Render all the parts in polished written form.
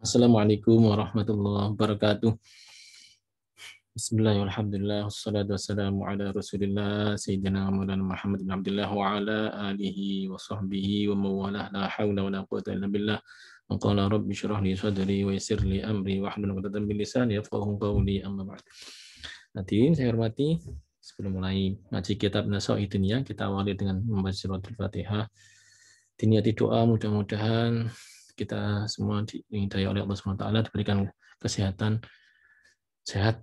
Assalamualaikum warahmatullahi wabarakatuh. Bismillahirrahmanirrahim. Alhamdulillah wassalatu wassalamu ala Rasulillah sayyidina Maulana Muhammad bin Abdullah wa ala alihi wa sahbihi wa mawalah la haula wa la quwwata illa billah. Qala rabbi shrah li sadri wa yassir li amri wahlul 'uqdatam min lisani yafqahu qawli amma ba'd. Hadirin saya hormati, sebelum mulai ngaji kitab Nasa'i Diniyah, kita awali dengan membaca suratul Fatihah. Diniati doa, mudah-mudahan kita semua dihidayah oleh Allah SWT, diberikan kesehatan, sehat,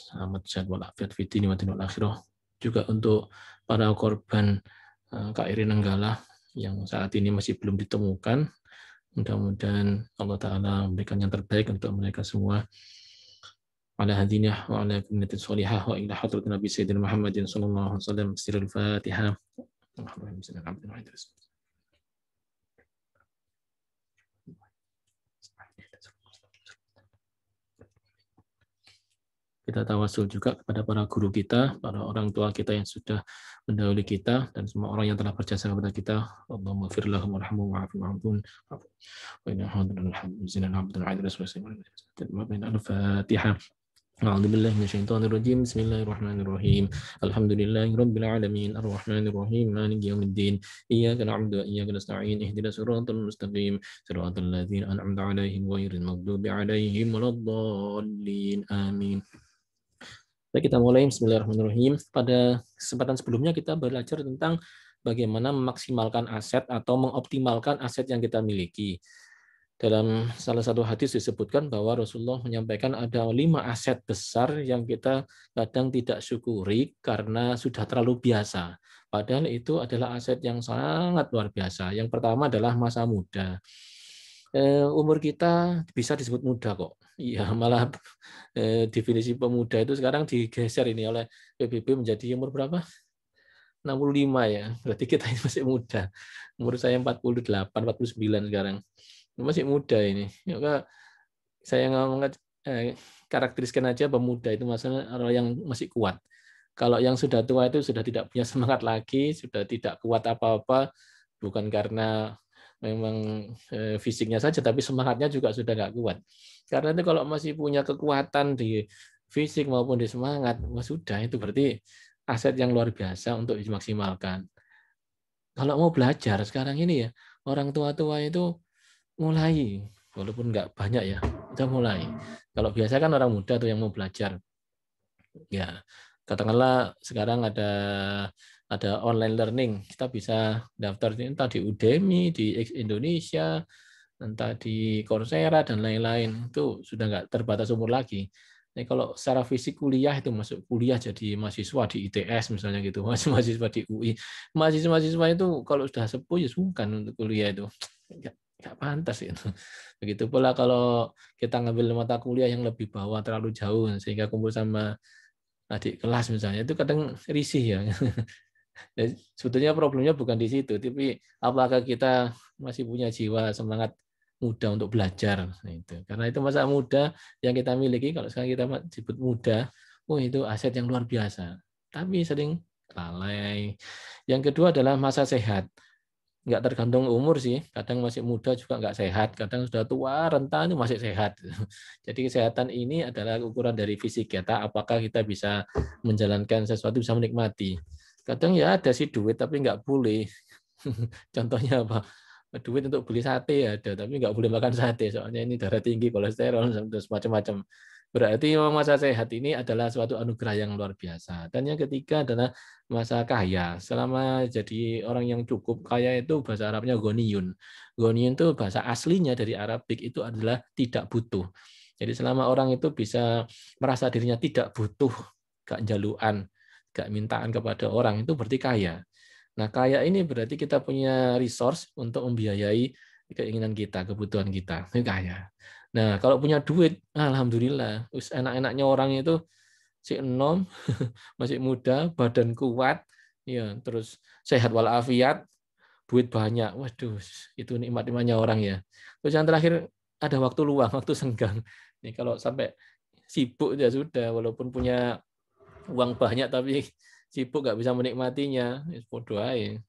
selamat sehat walafiat fitni wa dinul akhirah. Juga untuk para korban KRI Nanggala yang saat ini masih belum ditemukan, mudah-mudahan Allah Ta'ala memberikan yang terbaik untuk mereka semua. Ala hadinah wa ala kunnatin sholihah wa ila hadrat Nabi Sayyidina Muhammadin sallallahu alaihi wasallam. Sirul Fatihah. Kita tawasul juga kepada para guru kita, para orang tua kita yang sudah mendahului kita, dan semua orang yang telah berjasa kepada kita. Allahumma fir lahum warhamhum wa'afu anhum wa inna hadran alhamdulillah abdul adil al-Fatihah. أعوذ بالله من الشيطان الرجيم بسم الله الرحمن الرحيم الحمد لله رب العالمين الرحمن الرحيم مالك يوم الدين إياك نعبد وإياك نستعين اهدنا الصراط المستقيم صراط الذين أنعمت عليهم غير المغضوب عليهم ولا الضالين آمين. Kita mulai. Bismillahirrahmanirrahim. Pada kesempatan sebelumnya kita belajar tentang bagaimana memaksimalkan aset atau mengoptimalkan aset yang kita miliki. Dalam salah satu hadis disebutkan bahwa Rasulullah menyampaikan ada 5 aset besar yang kita kadang tidak syukuri karena sudah terlalu biasa. Padahal itu adalah aset yang sangat luar biasa. Yang pertama adalah masa muda. Umur kita bisa disebut muda kok. Iya, malah definisi pemuda itu sekarang digeser ini oleh PBB menjadi umur berapa? 65 ya. Berarti kita ini masih muda. Umur saya 48, 49 sekarang. Masih muda ini. Maka saya ngomong karakteriskan aja pemuda itu masalah orang yang masih kuat. Kalau yang sudah tua itu sudah tidak punya semangat lagi, sudah tidak kuat apa-apa, bukan karena memang fisiknya saja, tapi semangatnya juga sudah nggak kuat. Karena itu kalau masih punya kekuatan di fisik maupun di semangat, sudah itu berarti aset yang luar biasa untuk dimaksimalkan. Kalau mau belajar sekarang ini ya, orang tua-tua itu mulai, walaupun nggak banyak ya, udah mulai. Kalau biasa kan orang muda tuh yang mau belajar. Ya, katakanlah sekarang ada online learning, kita bisa daftar entah di Udemy, di X Indonesia, entah di Coursera dan lain-lain. Itu sudah nggak terbatas umur lagi. Nah, kalau secara fisik kuliah itu masuk kuliah jadi mahasiswa di ITS misalnya gitu, mahasiswa di UI, mahasiswa itu kalau sudah sepuh ya sungkan untuk kuliah itu, nggak pantas itu. Begitu pula kalau kita ngambil mata kuliah yang lebih bawah terlalu jauh sehingga kumpul sama adik kelas misalnya itu kadang risih ya. Sebetulnya problemnya bukan di situ, tapi apakah kita masih punya jiwa semangat muda untuk belajar. Nah, itu. Karena itu masa muda yang kita miliki, kalau sekarang kita sebut muda, itu aset yang luar biasa. Tapi sering lalai. Yang kedua adalah masa sehat. Nggak tergantung umur sih, kadang masih muda juga nggak sehat, kadang sudah tua, renta itu masih sehat. Jadi kesehatan ini adalah ukuran dari fisik kita, apakah kita bisa menjalankan sesuatu, bisa menikmati. Kadang ya ada sih duit, tapi nggak boleh. Contohnya apa? Duit untuk beli sate ada, tapi nggak boleh makan sate, soalnya ini darah tinggi, kolesterol, dan macam-macam. Berarti masa sehat ini adalah suatu anugerah yang luar biasa. Dan yang ketiga adalah masa kaya. Selama jadi orang yang cukup kaya itu bahasa Arabnya ghaniyun. Ghaniyun itu bahasa aslinya dari Arabik itu adalah tidak butuh. Jadi selama orang itu bisa merasa dirinya tidak butuh, gak jaluan, gak mintaan kepada orang, itu berarti kaya. Nah, kaya ini berarti kita punya resource untuk membiayai keinginan kita, kebutuhan kita. Ini kaya. Nah, kalau punya duit, alhamdulillah. Enak-enaknya orang itu si enom, masih muda, badan kuat, ya, terus sehat walafiat, duit banyak. Waduh, itu nikmat-nikmatnya orang ya. Terus yang terakhir ada waktu luang, waktu senggang. Nih kalau sampai sibuk ya sudah, walaupun punya uang banyak tapi sibuk nggak bisa menikmatinya, bodoh aja.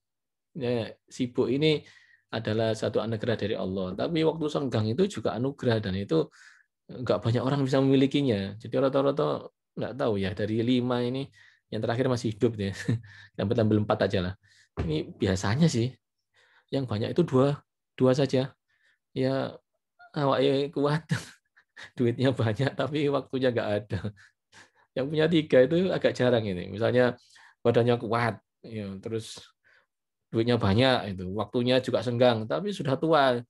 Ya, sibuk ini adalah satu anugerah dari Allah. Tapi waktu senggang itu juga anugerah dan itu nggak banyak orang bisa memilikinya. Jadi rata-rata nggak tahu ya dari 5 ini yang terakhir masih hidup ya. Yang ambil 4 aja lah. Ini biasanya sih yang banyak itu dua saja. Ya awaknya kuat, duitnya banyak tapi waktunya nggak ada. Yang punya 3 itu agak jarang ini. Misalnya badannya kuat, ya, terus duitnya banyak itu, waktunya juga senggang, tapi sudah tua.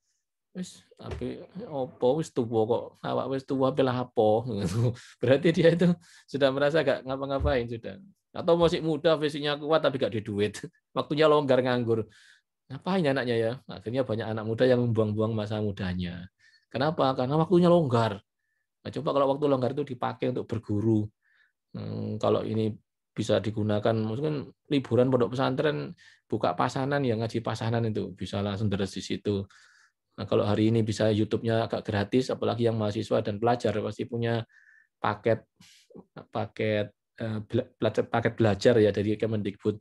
Wis tapi opo wis tua kok awak wis tua belah apa gitu. Berarti dia itu sudah merasa gak ngapa-ngapain sudah. Atau masih muda fisiknya kuat tapi gak ada duit. Waktunya longgar nganggur. Ngapain anaknya ya? Akhirnya banyak anak muda yang membuang-buang masa mudanya. Kenapa? Karena waktunya longgar. Nah, coba kalau waktu longgar itu dipakai untuk berguru. Kalau ini bisa digunakan, mungkin liburan pondok pesantren buka pasanan ya ngaji pasanan itu bisa langsung deres di situ. Nah, kalau hari ini bisa YouTube-nya agak gratis, apalagi yang mahasiswa dan pelajar pasti punya paket paket paket belajar ya dari Kemendikbud.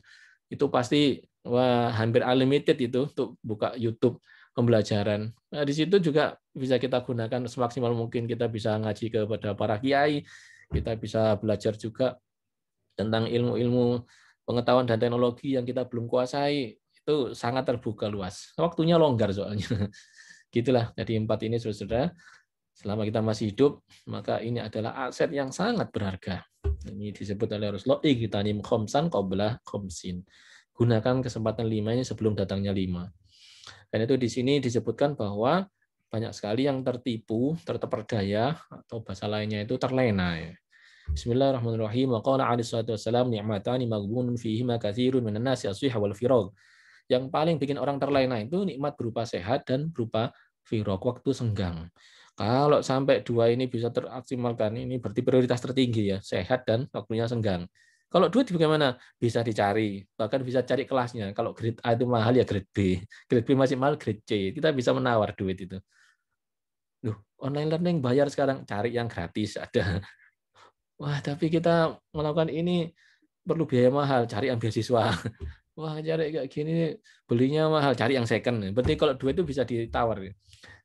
Itu pasti wah hampir unlimited itu untuk buka YouTube pembelajaran. Nah, di situ juga bisa kita gunakan semaksimal mungkin, kita bisa ngaji kepada para kiai, kita bisa belajar juga tentang ilmu-ilmu pengetahuan dan teknologi yang kita belum kuasai. Itu sangat terbuka luas. Waktunya longgar soalnya. Gitulah. Jadi 4 ini saudara, selama kita masih hidup, maka ini adalah aset yang sangat berharga. Ini disebut oleh Rasulullah, igtanim khamsan qabla khamsin. Gunakan kesempatan 5 ini sebelum datangnya 5. Dan itu di sini disebutkan bahwa banyak sekali yang tertipu, terperdaya, atau bahasa lainnya itu terlena. Ya. Bismillahirrahmanirrahim. Wa qala alaihi salatu wassalam ni'matani maghbunun fihima katsirun minan nasi as-sihha wal firagh. Yang paling bikin orang terlena itu nikmat berupa sehat dan berupa firagh, waktu senggang. Kalau sampai 2 ini bisa teraksimalkan, ini berarti prioritas tertinggi ya, sehat dan waktunya senggang. Kalau duit bagaimana? Bisa dicari, bahkan bisa cari kelasnya. Kalau grade A itu mahal ya grade B. Grade B masih mahal, grade C. Kita bisa menawar duit itu. Loh, online learning bayar sekarang, cari yang gratis ada. Wah, tapi kita melakukan ini perlu biaya mahal, cari yang beasiswa. Wah, cari kayak gini belinya mahal, cari yang second. Berarti kalau dua itu bisa ditawar.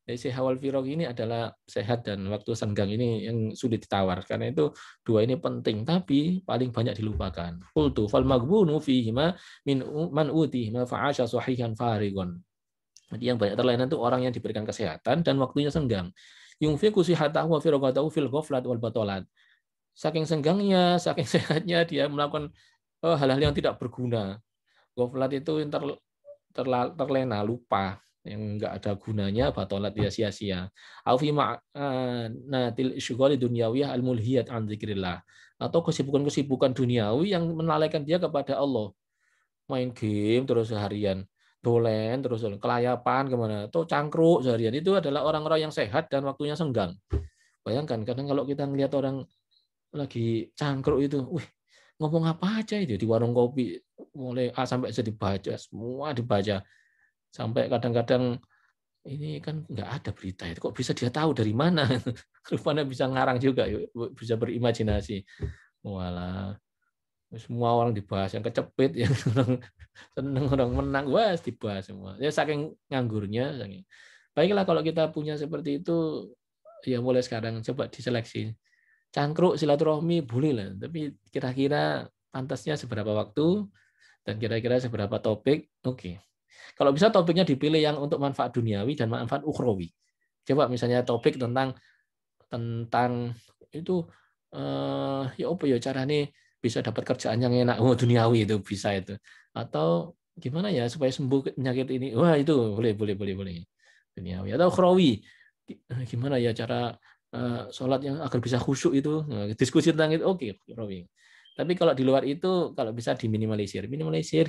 Jadi sehat wal firaq ini adalah sehat dan waktu senggang ini yang sulit ditawar. Karena itu 2 ini penting, tapi paling banyak dilupakan. Qultu fal maghbunu fihima min man utihima fa'asha sahihan farigon. Jadi yang banyak terlena itu orang yang diberikan kesehatan dan waktunya senggang. Yunfiqu sihatahu wa firaqatahu fil ghaflat wal batalat. Saking senggangnya, saking sehatnya dia melakukan hal-hal yang tidak berguna. Ghaflat itu terlena, lupa, yang enggak ada gunanya, batolat dia sia-sia. Au fi ma'natil isyghali dunyawiyah al-mulhiyat an dzikrillah. Atau kesibukan-kesibukan duniawi yang melalaikan dia kepada Allah. Main game terus seharian, dolen terus kelayapan kemana, atau cangkruk seharian. Itu adalah orang-orang yang sehat dan waktunya senggang. Bayangkan, kadang kalau kita ngelihat orang lagi cangkruk itu, wih, ngomong apa aja itu di warung kopi, mulai A sampai Z dibaca, semua dibaca. Sampai kadang-kadang ini kan nggak ada berita itu, kok bisa dia tahu dari mana? Rupanya bisa ngarang juga, bisa berimajinasi. Walah, semua orang dibahas, yang kecepit, yang seneng orang menang, wah dibahas semua. Ya saking nganggurnya. Saking. Baiklah kalau kita punya seperti itu, ya mulai sekarang coba diseleksi. Cangkruk silaturahmi boleh lah, tapi kira-kira pantasnya seberapa waktu dan kira-kira seberapa topik. Oke. Kalau bisa topiknya dipilih yang untuk manfaat duniawi dan manfaat ukhrawi. Coba misalnya topik tentang itu ya apa ya caranya bisa dapat kerjaan yang enak, duniawi itu bisa itu. Atau gimana ya supaya sembuh penyakit ini. Wah, itu boleh. Duniawi atau ukhrawi. Gimana ya cara sholat yang agar bisa khusyuk itu, diskusi tentang itu, oke. Tapi kalau di luar itu, kalau bisa minimalisir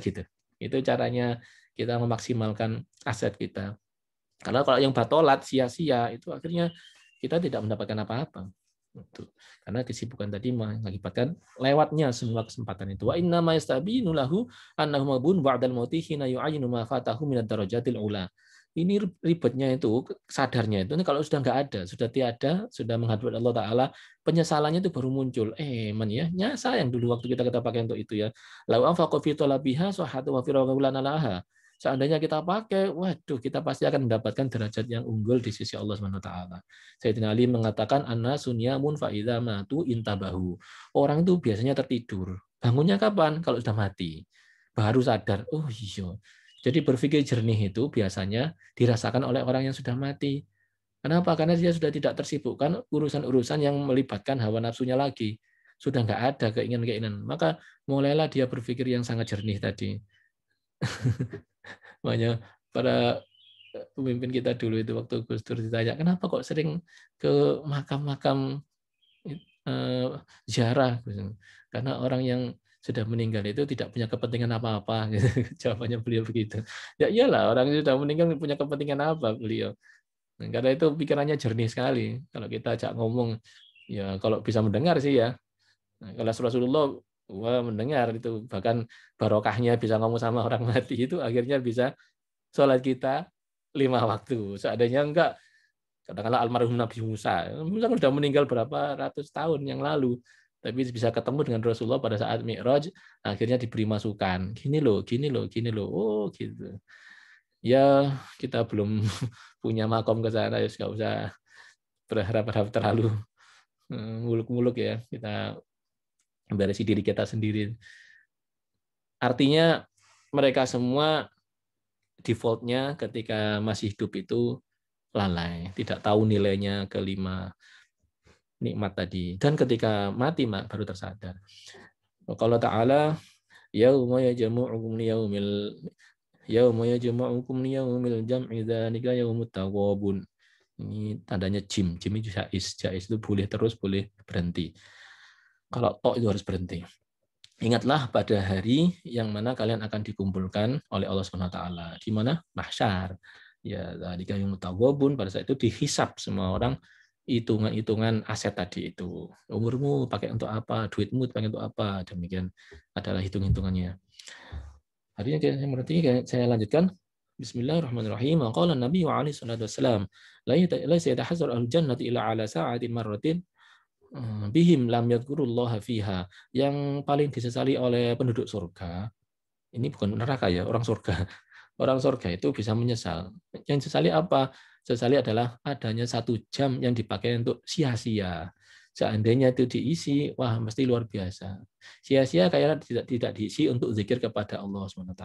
gitu. Itu caranya kita memaksimalkan aset kita. Karena kalau yang batolat sia-sia itu akhirnya kita tidak mendapatkan apa-apa. Karena kesibukan tadi mengakibatkan lewatnya semua kesempatan itu. Wa inna ma yastabinu lahu annahu mabun ba'dal mauti hina yu'ayinu ma fatahu minad darajatil ula. Ini ribetnya itu, sadarnya itu kalau sudah nggak ada, sudah tiada, sudah menghadap Allah Ta'ala, penyesalannya itu baru muncul. Man ya, nyasa yang dulu waktu kita pakai untuk itu ya. Lau anfaqo fi talabiha sahatu wa fi laha. seandainya kita pakai, waduh, kita pasti akan mendapatkan derajat yang unggul di sisi Allah Subhanahu wa taala. Sayyidina Ali mengatakan anna sunyamun fa idza matu intabahu. Orang itu biasanya tertidur. Bangunnya kapan? Kalau sudah mati. Baru sadar, oh iya. Jadi berpikir jernih itu biasanya dirasakan oleh orang yang sudah mati. Kenapa? Karena dia sudah tidak tersibukkan urusan-urusan yang melibatkan hawa nafsunya lagi. Sudah nggak ada keinginan-keinginan. Maka mulailah dia berpikir yang sangat jernih tadi. Makanya para pemimpin kita dulu itu waktu Gus Dur ditanya, kenapa kok sering ke makam-makam ziarah? Karena orang yang sudah meninggal itu tidak punya kepentingan apa-apa. Jawabannya beliau begitu. Ya iyalah, orang yang sudah meninggal punya kepentingan apa beliau. Karena itu pikirannya jernih sekali. Kalau kita ajak ngomong, ya kalau bisa mendengar sih ya. Nah, kalau Rasulullah wah mendengar itu, bahkan barokahnya bisa ngomong sama orang mati itu akhirnya bisa sholat kita 5 waktu. Seandainya enggak, katakanlah almarhum Nabi Musa, Musa sudah meninggal berapa ratus tahun yang lalu, tapi bisa ketemu dengan Rasulullah pada saat Mi'raj, akhirnya diberi masukan. Gini loh, gini loh, gini loh. Oh gitu. Ya kita belum punya makom ke sana, ya nggak usah berharap terlalu muluk-muluk ya. Kita memberesi diri kita sendiri. Artinya mereka semua defaultnya ketika masih hidup itu lalai, tidak tahu nilainya kelima nikmat tadi. Dan ketika mati baru tersadar. Kalau Ta'ala, yauma yajma'ukum liyaumil yauma yajma'ukum liyaumil jam'i dzalika yaumut taghabun. Ini tandanya jim. Jim itu jais. Jais itu boleh terus, boleh berhenti. Kalau tok itu harus berhenti. Ingatlah pada hari yang mana kalian akan dikumpulkan oleh Allah Subhanahu wa taala. Di mana? Mahsyar. Ya, dzalika yaumut taghabun, pada saat itu dihisab semua orang hitungan-hitungan aset tadi itu. Umurmu pakai untuk apa? Duitmu pakai untuk apa? Demikian adalah hitung-hitungannya. Artinya saya lanjutkan. Bismillahirrahmanirrahim. Qala Nabi wa alaihi salatu wassalam, la yatahazzaru al-jannati ila ala sa'atin marratin bihim lam yadhkurullaha fiha. Yang paling disesali oleh penduduk surga, ini bukan neraka ya, orang surga. Orang surga itu bisa menyesal. Yang disesali apa? Sesali adalah adanya 1 jam yang dipakai untuk sia-sia. Seandainya itu diisi, wah mesti luar biasa. Sia-sia karena tidak diisi untuk zikir kepada Allah SWT.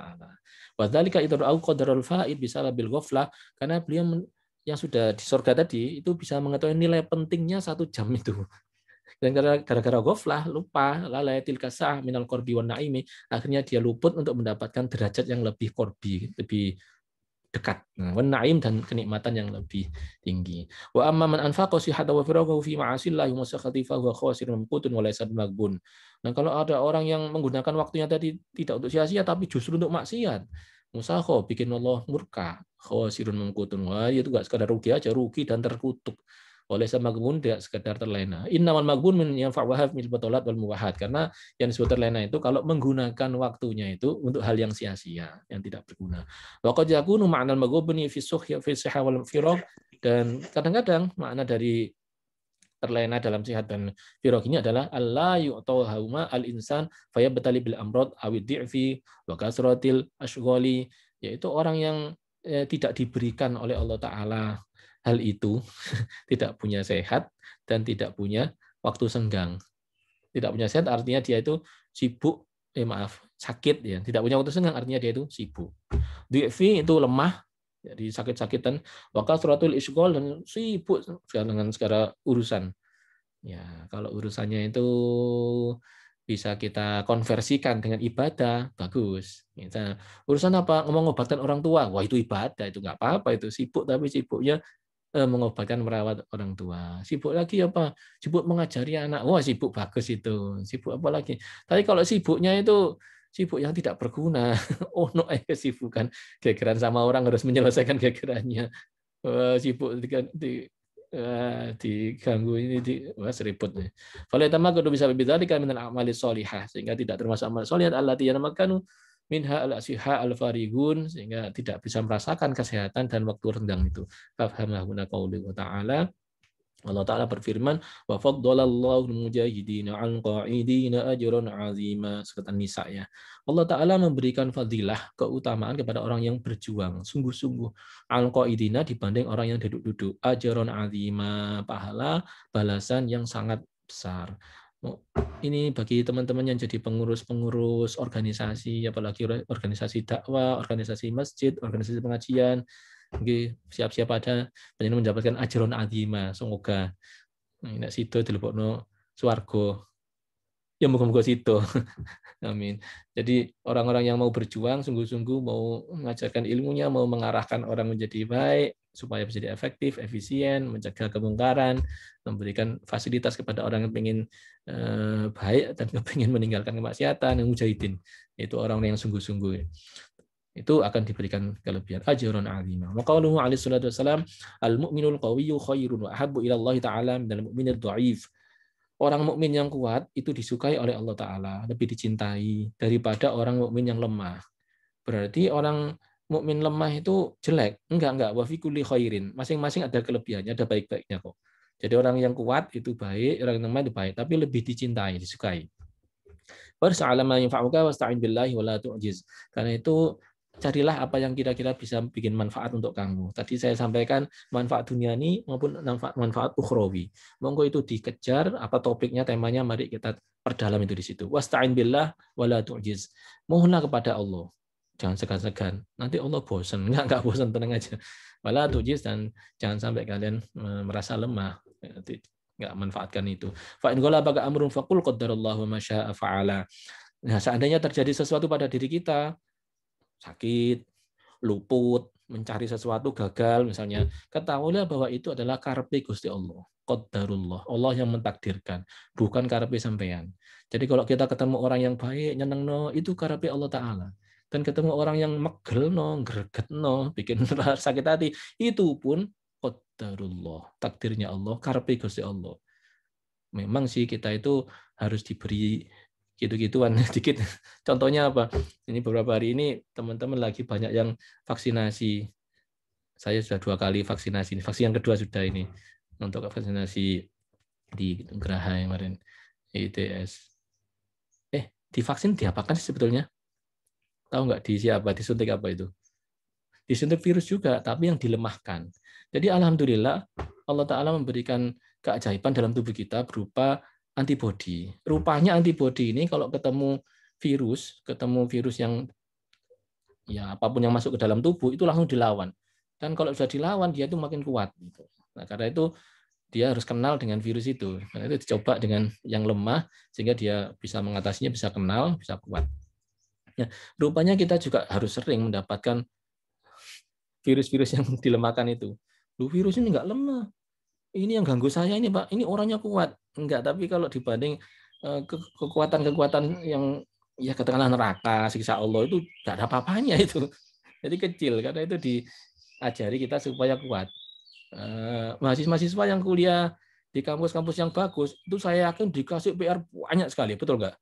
Wadzalika idra'u qadarul faid bisa labil ghaflah, karena beliau yang sudah di surga tadi itu bisa mengetahui nilai pentingnya 1 jam itu. Dan gara-gara ghaflah, lupa, lalai tilka sa'ah minal qorbi wan naimi, akhirnya dia luput untuk mendapatkan derajat yang lebih qorbi, lebih dekat, wan naim, dan kenikmatan yang lebih tinggi. Wa amma man anfaqa sihhata wa firaghahu fi ma'asillahi wa sakhati fa huwa khasirun mamqutun wa laysa maghbun. Nah, kalau ada orang yang menggunakan waktunya tadi tidak untuk sia-sia tapi justru untuk maksiat, musakho bikin Allah murka, khasirun mamqutun. Wah, itu enggak sekadar rugi aja, rugi dan terkutuk. Oleh sama maghbun tidak sekedar terlena. Innamal maghbun min yanfa'uha fil batalat wal muwahat. Karena yang disebut terlena itu kalau menggunakan waktunya itu untuk hal yang sia-sia, yang tidak berguna. Wa qad yakunu ma'nal maghbuni fi suhhi fi sihha wal firagh, dan kadang-kadang makna dari terlena dalam sihat dan firagh ini adalah alla yu'tau hauma al insan fayabtali bil amrad awid di'fi wa kasratil ashghali, yaitu orang yang tidak diberikan oleh Allah Ta'ala hal itu, tidak punya sehat dan tidak punya waktu senggang. Tidak punya sehat artinya dia itu sibuk, sakit ya. Tidak punya waktu senggang artinya dia itu sibuk. Dhi'fi itu lemah, jadi sakit-sakitan. Wa kasratul isghal, dan sibuk dengan segala urusan. Ya, kalau urusannya itu bisa kita konversikan dengan ibadah, bagus. Misalnya, urusan apa? Mengobatkan orang tua, wah itu ibadah, itu nggak apa-apa, itu sibuk, tapi sibuknya mengobatkan, merawat orang tua. Sibuk lagi apa? Sibuk mengajari anak. Wah, sibuk bagus itu. Sibuk apa lagi? Tapi kalau sibuknya itu sibuk yang tidak berguna, oh no, kesibukan, gegeran sama orang harus menyelesaikan gegerannya. Sibuk diganggu ini, wah seribut nih. Falatama kudu bisa bidzalika minal a'mali sholihah, sehingga tidak termasuk amal sholih allati yanamakanu minha al-asihha al-farigun, sehingga tidak bisa merasakan kesehatan dan waktu renggang itu. Fafhamahuna qauli wa ta'ala, Allah Ta'ala berfirman, wa faddalallahu al-mujahidina 'al qa'idina ajran 'azima. Surat An-Nisa ya. Allah Ta'ala memberikan fadilah, keutamaan kepada orang yang berjuang sungguh-sungguh, 'al qa'idina dibanding orang yang duduk-duduk, ajran 'azima, pahala balasan yang sangat besar. Ini bagi teman-teman yang jadi pengurus-pengurus organisasi, apalagi organisasi dakwah, organisasi masjid, organisasi pengajian, siap-siap ada panjenengan mendapatkan ajron azima, semoga nek sida dilebokno swarga. Ya muga-muga sida. Amin. Jadi orang-orang yang mau berjuang sungguh-sungguh mau mengajarkan ilmunya, mau mengarahkan orang menjadi baik supaya menjadi efektif, efisien, mencegah kemungkaran, memberikan fasilitas kepada orang yang ingin baik dan ingin meninggalkan kemaksiatan, yang mujahidin. Itu orang-orang yang sungguh-sungguh. Itu akan diberikan kelebihan ajrun azimah. Wa qauluhu alaihi salatu wasalam, al-mu'minul qawiyyu khairun wa ahabbu ila Allah taala minal mu'minid dhaif. Orang mukmin yang kuat itu disukai oleh Allah Ta'ala, lebih dicintai daripada orang mukmin yang lemah. Berarti orang mukmin lemah itu jelek? Enggak. Wa fi kulli khairin. Masing-masing ada kelebihannya, ada baik-baiknya kok. Jadi orang yang kuat itu baik, orang yang lemah itu baik, tapi lebih dicintai, disukai. Warsa'ala ma yanfa'uka wasta'in billahi wa la tu'jiz. Karena itu carilah apa yang kira-kira bisa bikin manfaat untuk kamu. Tadi saya sampaikan manfaat duniani maupun manfaat ukhrawi. Monggo itu dikejar, apa topiknya, temanya, mari kita perdalam itu di situ. Wasta'in billah wala tu'jiz. Mohonlah kepada Allah. Jangan segan-segan. Nanti Allah bosan. Enggak bosan, tenang aja. Wala tu'jiz, dan jangan sampai kalian merasa lemah. Nanti enggak manfaatkan itu. Fa in ghalabaka amrun faqul qaddarallahu ma syaa fa'ala. Nah, seandainya terjadi sesuatu pada diri kita, sakit, luput, mencari sesuatu gagal misalnya, ketahuilah bahwa itu adalah karepe Gusti Allah, qadarullah, Allah yang mentakdirkan, bukan karepe sampean. Jadi kalau kita ketemu orang yang baik, nyenengno, itu karepe Allah Ta'ala. Dan ketemu orang yang megelno, gregetno, bikin sakit hati, itu pun qadarullah, takdirnya Allah, karepe Gusti Allah. Memang sih kita itu harus diberi gitu-gituan dikit. Contohnya apa? Ini beberapa hari ini teman-teman lagi banyak yang vaksinasi. Saya sudah 2 kali vaksinasi. Vaksin yang kedua sudah ini untuk vaksinasi di Geraha yang kemarin ITS. Divaksin diapakan sih sebetulnya? Tahu nggak di siapa? Disuntik apa itu? Disuntik virus juga, tapi yang dilemahkan. Jadi alhamdulillah Allah Ta'ala memberikan keajaiban dalam tubuh kita berupa antibodi. Rupanya antibodi ini kalau ketemu virus yang ya apapun yang masuk ke dalam tubuh itu langsung dilawan. Dan kalau sudah dilawan dia itu makin kuat. Nah, karena itu dia harus kenal dengan virus itu. Karena itu dicoba dengan yang lemah sehingga dia bisa mengatasinya, bisa kenal, bisa kuat. Ya, rupanya kita juga harus sering mendapatkan virus-virus yang dilemahkan itu. Virus ini nggak lemah. Ini yang ganggu saya ini, Pak. Ini orangnya kuat. Enggak, tapi kalau dibanding kekuatan-kekuatan yang ya katakanlah neraka, siksa Allah, itu enggak ada apa-apanya itu. Jadi kecil, karena itu diajari kita supaya kuat. Mahasiswa-mahasiswa yang kuliah di kampus-kampus yang bagus, itu saya yakin dikasih PR banyak sekali, betul enggak?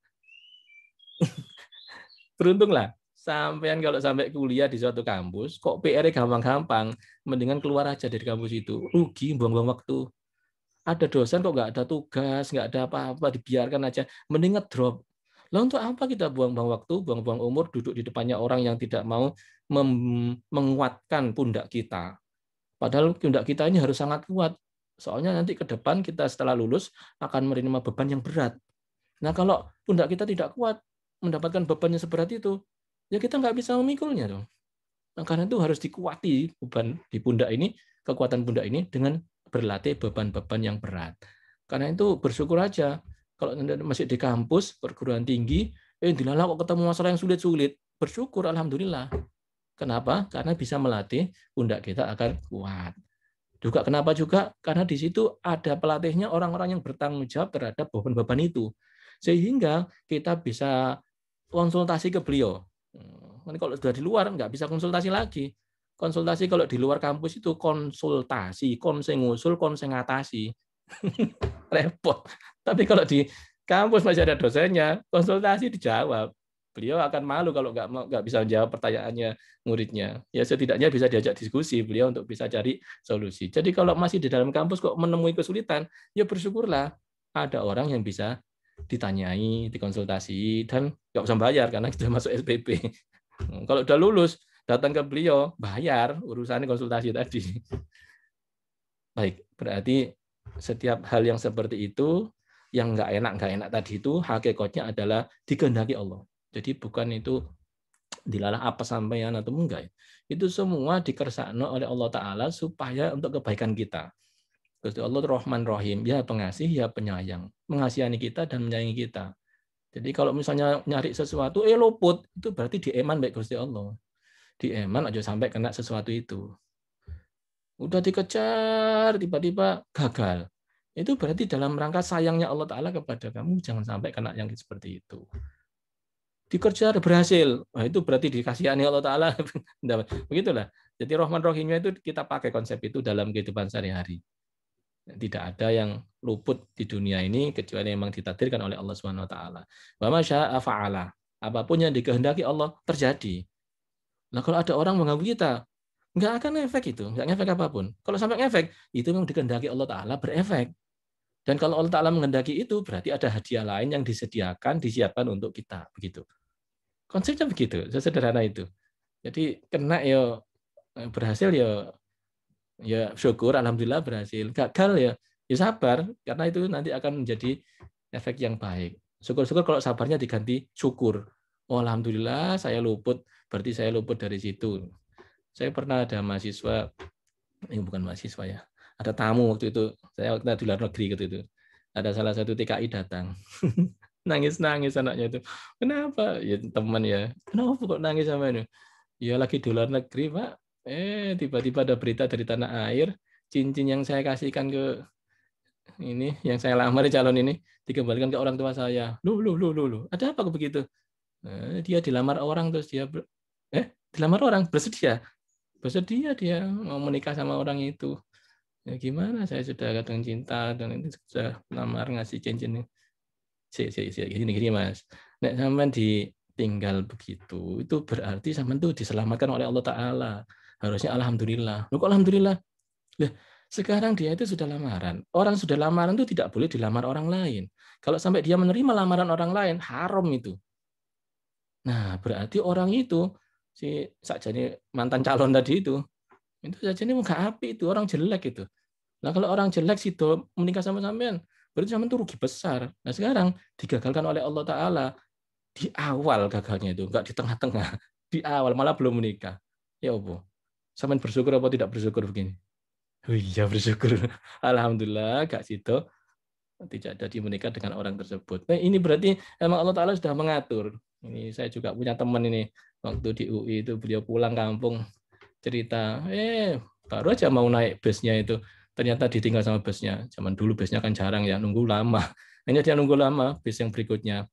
Beruntunglah. Sampean kalau sampai kuliah di suatu kampus, kok PR-nya gampang-gampang, mendingan keluar aja dari kampus itu. Rugi, buang-buang waktu. Ada dosen kok nggak ada tugas, nggak ada apa-apa, dibiarkan aja, mending ngedrop. Lalu untuk apa kita buang-buang waktu, buang-buang umur, duduk di depannya orang yang tidak mau menguatkan pundak kita. Padahal pundak kita ini harus sangat kuat. Soalnya nanti ke depan kita setelah lulus akan menerima beban yang berat. Nah kalau pundak kita tidak kuat, mendapatkan beban yang seberat itu, ya kita nggak bisa memikulnya dong. Nah, karena itu harus dikuati beban di pundak ini, kekuatan pundak ini dengan berlatih beban-beban yang berat. Karena itu bersyukur aja kalau masih di kampus perguruan tinggi, dilalah kok ketemu masalah yang sulit-sulit, bersyukur alhamdulillah. Kenapa? Karena bisa melatih pundak kita agar kuat. Juga kenapa juga? Karena di situ ada pelatihnya orang-orang yang bertanggung jawab terhadap beban-beban itu. Sehingga kita bisa konsultasi ke beliau. Kalau sudah di luar nggak bisa konsultasi lagi. Konsultasi kalau di luar kampus itu konsultasi, konsen ngusul, konsen ngatasi. Repot. Tapi kalau di kampus masih ada dosennya, konsultasi dijawab. Beliau akan malu kalau nggak bisa jawab pertanyaannya muridnya. Ya setidaknya bisa diajak diskusi beliau untuk bisa cari solusi. Jadi kalau masih di dalam kampus kok menemui kesulitan, ya bersyukurlah ada orang yang bisa ditanyai, dikonsultasi, dan nggak usah bayar karena sudah masuk SPP. Kalau udah lulus, datang ke beliau, bayar urusan konsultasi tadi. Baik, berarti setiap hal yang seperti itu, yang nggak enak tadi itu, hakikatnya adalah dikehendaki Allah. Jadi bukan itu dilalah apa sampean atau enggak. Itu semua dikersakno oleh Allah Ta'ala supaya untuk kebaikan kita. Gusti Allah Rahman Rahim, ya pengasih, ya penyayang. Mengasihani kita dan menyayangi kita. Jadi kalau misalnya nyari sesuatu, luput, itu berarti dieman baik Gusti Allah. Dieman aja sampai kena sesuatu itu. Udah dikejar, tiba-tiba gagal. Itu berarti dalam rangka sayangnya Allah Ta'ala kepada kamu, jangan sampai kena yang seperti itu. Dikejar, berhasil. Nah, itu berarti dikasihani Allah Ta'ala. Begitulah. Jadi Rahman Rahimnya itu kita pakai konsep itu dalam kehidupan sehari-hari. Tidak ada yang luput di dunia ini kecuali memang ditakdirkan oleh Allah Subhanahu wa taala. Wa ma syaa fa'ala. Apapun yang dikehendaki Allah terjadi. Nah, kalau ada orang mengganggu kita, nggak akan efek itu, nggak ngefek apapun. Kalau sampai ngefek, itu memang dikehendaki Allah Ta'ala berefek. Dan kalau Allah Ta'ala menghendaki itu, berarti ada hadiah lain yang disediakan, disiapkan untuk kita. Begitu. Konsepnya begitu, sesederhana itu. Jadi kena ya berhasil ya syukur, alhamdulillah berhasil. Gagal ya sabar, karena itu nanti akan menjadi efek yang baik. Syukur-syukur kalau sabarnya diganti syukur. Oh, alhamdulillah saya luput, berarti saya luput dari situ. Saya pernah ada mahasiswa, ini bukan mahasiswa ya, ada tamu waktu itu, saya waktu di luar negeri gitu itu. Ada salah satu TKI datang. Nangis-nangis anaknya itu. Kenapa? Ya teman ya. Kenapa kok nangis sama ini? Ya lagi di luar negeri, Pak. Tiba-tiba ada berita dari tanah air, cincin yang saya kasihkan ke ini, yang saya lamar calon ini, dikembalikan ke orang tua saya. Loh. Ada apa begitu? Dia dilamar orang terus dia dilamar orang bersedia dia mau menikah sama orang itu. Ya gimana? Saya sudah kadang cinta dan ini sudah lamar ngasih cincin. Gini Mas. Nek sampean ditinggal begitu, itu berarti sampean tuh diselamatkan oleh Allah Ta'ala. Harusnya alhamdulillah. Loh, kok alhamdulillah? Lah, sekarang dia itu sudah lamaran. Orang sudah lamaran itu tidak boleh dilamar orang lain. Kalau sampai dia menerima lamaran orang lain, haram itu. Nah, berarti orang itu si sakjane mantan calon tadi itu sakjane enggak api itu, orang jelek itu. Nah, kalau orang jelek sih menikah sama sampean, berarti sampean itu rugi besar. Nah, sekarang digagalkan oleh Allah Ta'ala di awal gagalnya itu, enggak di tengah-tengah. Di awal, malah belum menikah. Ya Allah, sampean bersyukur apa tidak bersyukur begini? Oh iya, bersyukur. Alhamdulillah, Kak Sito tidak jadi menikah dengan orang tersebut. Nah, ini berarti emang Allah Ta'ala sudah mengatur. Ini saya juga punya teman ini, waktu di UI itu beliau pulang kampung, cerita, baru aja mau naik busnya itu, ternyata ditinggal sama busnya. Zaman dulu busnya kan jarang ya, nunggu lama. Hanya dia nunggu lama, bus yang berikutnya.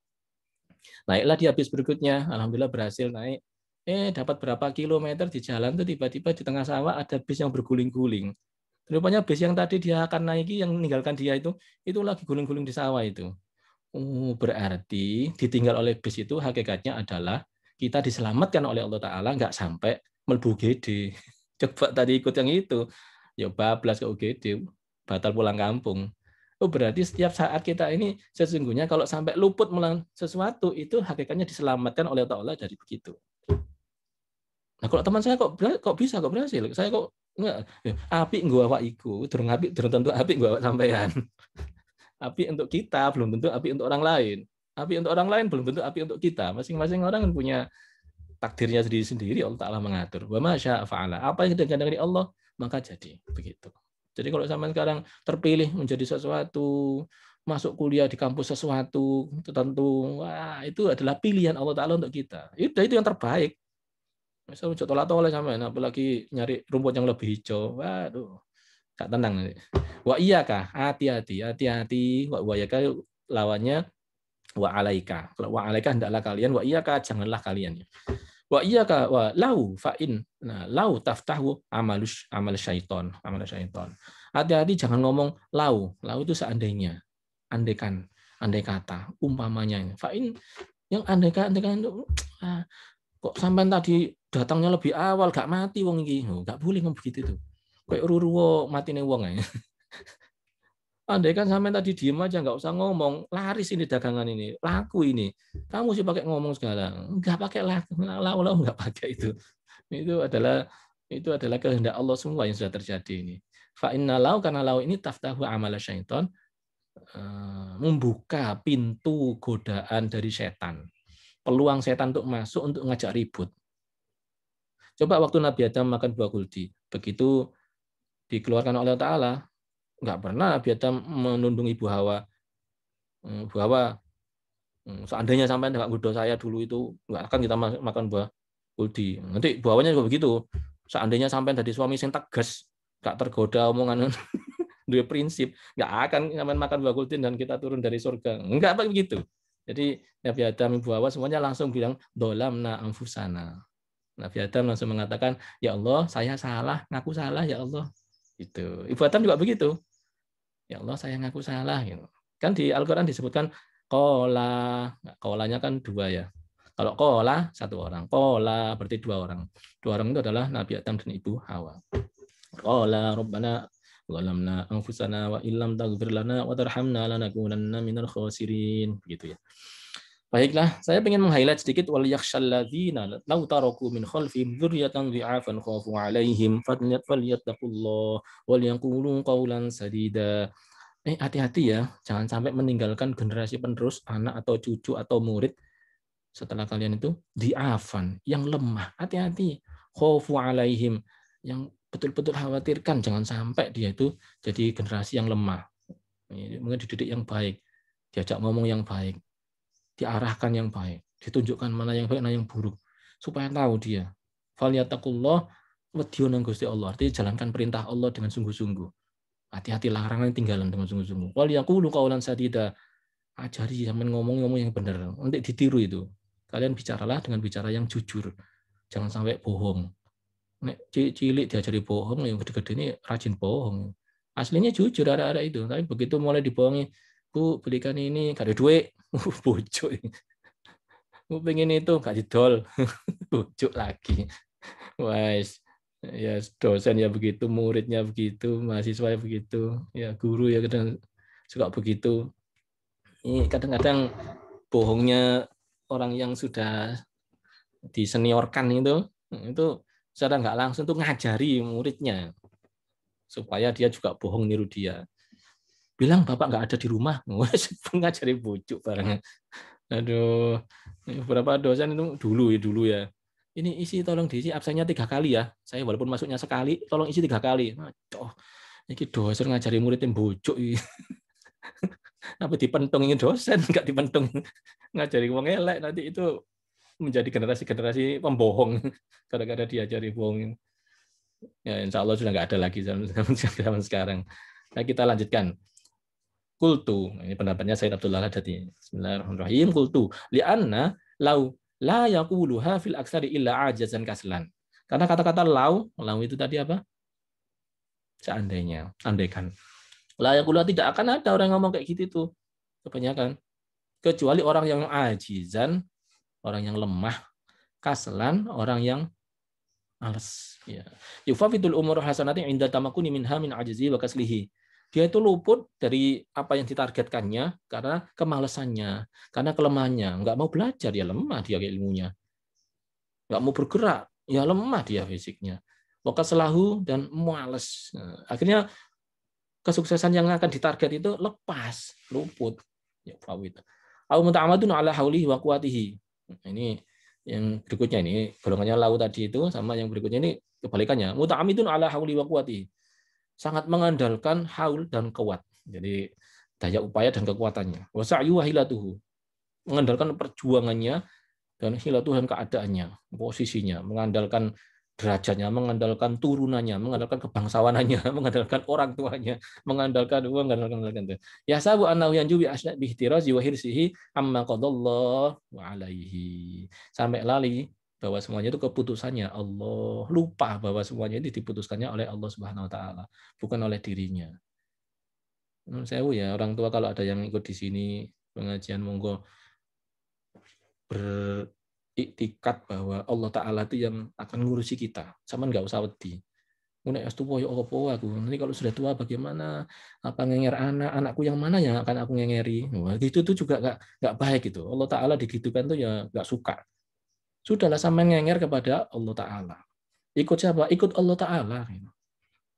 Naiklah dia bus berikutnya, alhamdulillah berhasil naik. Dapat berapa kilometer di jalan tuh tiba-tiba di tengah sawah ada bis yang berguling-guling. Rupanya bis yang tadi dia akan naiki yang meninggalkan dia itu lagi guling-guling di sawah itu. Oh, berarti ditinggal oleh bis itu hakikatnya adalah kita diselamatkan oleh Allah Ta'ala nggak sampai melbu UGD. Coba tadi ikut yang itu, ya bablas ke UGD, batal pulang kampung. Oh, berarti setiap saat kita ini sesungguhnya kalau sampai luput melakukan sesuatu itu hakikatnya diselamatkan oleh Allah Ta'ala dari begitu. Nah, kalau teman saya kok bisa kok berhasil, saya kok enggak. Api nggo awak iku, durung tentu api nggo awak sampean. Api untuk kita belum tentu api untuk orang lain. Api untuk orang lain belum tentu api untuk kita. Masing-masing orang kan punya takdirnya sendiri-sendiri, Allah Ta'ala mengatur. Wa ma syaa fa'ala. Apa yang dikehendaki dari Allah, maka jadi. Begitu. Jadi kalau sampai sekarang terpilih menjadi sesuatu, masuk kuliah di kampus sesuatu tertentu, wah itu adalah pilihan Allah Ta'ala untuk kita. Itu yang terbaik. Misal tolak-tolak sama, apalagi nyari rumput yang lebih hijau. Waduh, gak tenang. Wa iyaka, hati-hati. Wa iyaka lawannya wa alaika. Kalau wa alaika hendaklah kalian, wa iyaka janganlah kalian. Wa iyaka wa lau fa'in. Nah, lau taftahu amal syaiton. Hati-hati jangan ngomong lau. Lau itu seandainya. Andai kata, umpamanya. Fa'in Yang andaikan kok sampai tadi datangnya lebih awal gak mati wong iki. Gak boleh ngomong begitu tuh. Kayak ruruwo matine wong ae. Andai kan sampai tadi diem aja, nggak usah ngomong, laris ini dagangan ini, laku ini. Kamu sih pakai ngomong segala, nggak pakai laku, nggak pakai itu. Itu adalah kehendak Allah semua yang sudah terjadi ini. Fa inna lau, karena lau ini taftahu amal syaitan, membuka pintu godaan dari setan. Peluang setan untuk masuk, untuk ngajak ribut. Coba waktu Nabi Adam makan buah kuldi, begitu dikeluarkan oleh Allah Ta'ala, nggak pernah Nabi Adam menundung Ibu Hawa. Bu Hawa, seandainya sampai nggak goda saya dulu itu, nggak akan kita makan buah kuldi. Nanti Bu Hawanya juga begitu. Seandainya sampai dari suami yang tegas, nggak tergoda omongan, dua prinsip, nggak akan sampai makan buah kuldi dan kita turun dari surga. Nggak begitu. Jadi Nabi Adam, Ibu Hawa semuanya langsung bilang, dolamna anfusana. Nabi Adam langsung mengatakan, ya Allah, saya salah, ngaku salah ya Allah. Itu. Ibu Adam juga begitu. Ya Allah, saya ngaku salah. Kan di Al-Quran disebutkan kola, kolanya kan dua ya. Kalau kola satu orang, kola berarti dua orang. Dua orang itu adalah Nabi Adam dan Ibu Hawa. Kola Rabbana zalamna anfusana wa illam taghfir lana wa tarhamna lanakunanna minal khasirin. Begitu ya. Baiklah, saya ingin meng-highlight sedikit wal yakhshalladzina law taraku min khalfihim dzurriyyatan dhi'afan khafu 'alaihim falyattaqullah wal yaqulu qawlan sadida. Hati-hati ya, jangan sampai meninggalkan generasi penerus, anak atau cucu atau murid setelah kalian itu diafan, yang lemah. Hati-hati, khaufu alaihim, yang betul-betul khawatirkan jangan sampai dia itu jadi generasi yang lemah. Mungkin dididik yang baik, diajak ngomong yang baik, diarahkan yang baik, ditunjukkan mana yang baik, mana yang buruk, supaya tahu dia. Falyattaqullah wedya nang Gusti Allah. Artinya jalankan perintah Allah dengan sungguh-sungguh. Hati-hati larangan tinggalan dengan sungguh-sungguh. Wal yaqulu qaulan sadida. Ajari sampean ngomong-ngomong yang benar. Nanti ditiru itu. Kalian bicaralah dengan bicara yang jujur. Jangan sampai bohong. Nek cilik diajari bohong, yang gede-gede ini rajin bohong. Aslinya jujur ada itu, tapi begitu mulai dibohongi, Bu, belikan ini, gak ada duit. Bujuk. Bu, pengen itu, gak didol. Bujuk lagi. Wes. Ya dosen ya begitu, muridnya begitu, mahasiswa ya begitu, ya guru ya kadang suka begitu. Ini kadang-kadang bohongnya orang yang sudah diseniorkan itu secara nggak langsung tuh ngajari muridnya supaya dia juga bohong niru dia. Bilang bapak nggak ada di rumah, ngajari bujuk bareng. Aduh, beberapa dosen itu dulu ya. Ini isi tolong diisi absennya 3 kali ya. Saya walaupun masuknya sekali, tolong isi 3 kali. Aduh, ini dosen ngajari muridnya bujuk. Apa dipentung ini dosen, nggak dipentung ngajari wong elek, nanti itu menjadi generasi-generasi pembohong gara-gara diajari bohong. Ya, insya Allah sudah nggak ada lagi zaman sekarang. Nah, kita lanjutkan. Kultu, ini pendapatnya Sayyid Abdullah Al-Hadathi. Bismillahirrahmanirrahim. Kultu, li'anna lau la yaquluha fil aksari illa ajazan kaslan. Karena kata-kata lau itu tadi apa? Seandainya, andaikan. La yaquluha, tidak akan ada orang yang ngomong kayak gitu tuh. Kebanyakan. Kecuali orang yang ajizan, orang yang lemah, kaslan, orang yang malas. Ya. Yufafitul umur hasanati inda tamakuni minha min ajizi wa kaslihi. Dia itu luput dari apa yang ditargetkannya karena kemalasannya, karena kelemahannya. Nggak mau belajar, ya lemah dia ilmunya. Nggak mau bergerak, ya lemah dia fisiknya. Wakaselahu dan malas. Nah, akhirnya kesuksesan yang akan ditarget itu lepas, luput. Ya, fawid. Au muta'amadun ala haulihi wa quwatihi. Ini yang berikutnya ini golongannya lau tadi itu sama yang berikutnya ini kebalikannya. Muta'amidun ala hauli wa quwatihi. Sangat mengandalkan haul dan kuat. Jadi daya upaya dan kekuatannya. Wa sa'yu wa hilatuhu. Mengandalkan perjuangannya dan hilatuhu dan keadaannya, posisinya, mengandalkan derajatnya, mengandalkan turunannya, mengandalkan kebangsawanannya, mengandalkan orang tuanya, mengandalkan itu. Ya sabu annahu yanju bi asna bi ihtirazi wa hirsihi amma qadallahu alaihi. Sampai lali bahwa semuanya itu keputusannya Allah, lupa bahwa semuanya itu diputuskannya oleh Allah Subhanahu wa taala, bukan oleh dirinya. Saya ya orang tua kalau ada yang ikut di sini pengajian monggo beriktikat bahwa Allah Ta'ala itu yang akan ngurusi kita. Sama nggak usah wedi. Nek wis tuwa ya apa aku. Nanti kalau sudah tua bagaimana? Apa ngenger anakku yang mana yang akan aku ngengeri? Wah, gitu tuh juga nggak baik gitu. Allah Ta'ala digitukan tuh ya nggak suka. Sudahlah sama ngenger kepada Allah Ta'ala. Ikut siapa? Ikut Allah Ta'ala.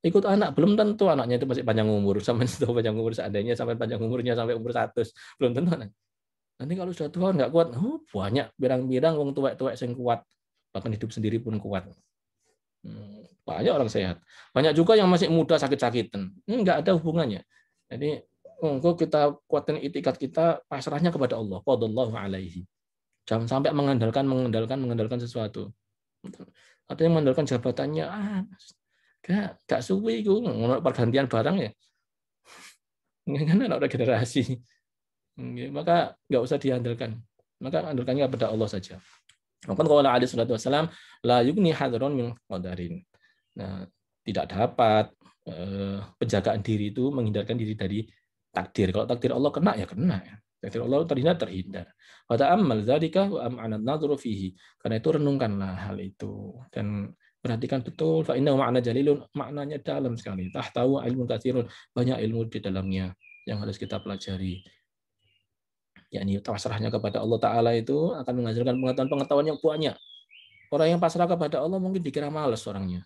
Ikut anak, belum tentu anaknya itu masih panjang umur. Sampai itu panjang umur seandainya sampai panjang umurnya sampai umur 100. Belum tentu anak. Nanti kalau sudah tua nggak kuat, banyak birang-birang wong tuwek-tuwek sing kuat. Bahkan hidup sendiri pun kuat. Banyak orang sehat. Banyak juga yang masih muda sakit-sakitan. Ini nggak ada hubungannya. Jadi kita kuatkan itikat kita, pasrahnya kepada Allah. Qadallahu alaihi. Jangan sampai mengandalkan sesuatu. Ada yang mengandalkan jabatannya, gak suwi itu pergantian barang ya. Kan ada generasi. Maka nggak usah diandalkan. Maka andalkannya kepada Allah saja. Maka kalau alaihi salatu wasallam la yugni hadron min qadarin. Nah, tidak dapat penjagaan diri itu menghindarkan diri dari takdir. Kalau takdir Allah kena ya kena. Takdir Allah terhindar. Wa ta'ammal dzalika wa am'ana an-nadhru fihi. Karena itu renungkanlah hal itu dan perhatikan betul fa innahu ma'na jalilun, maknanya dalam sekali. Tahtahu ilmun katsirun, banyak ilmu di dalamnya yang harus kita pelajari. Yakni pasrahnya kepada Allah Ta'ala itu akan menghasilkan pengetahuan yang banyak. Orang yang pasrah kepada Allah mungkin dikira malas orangnya.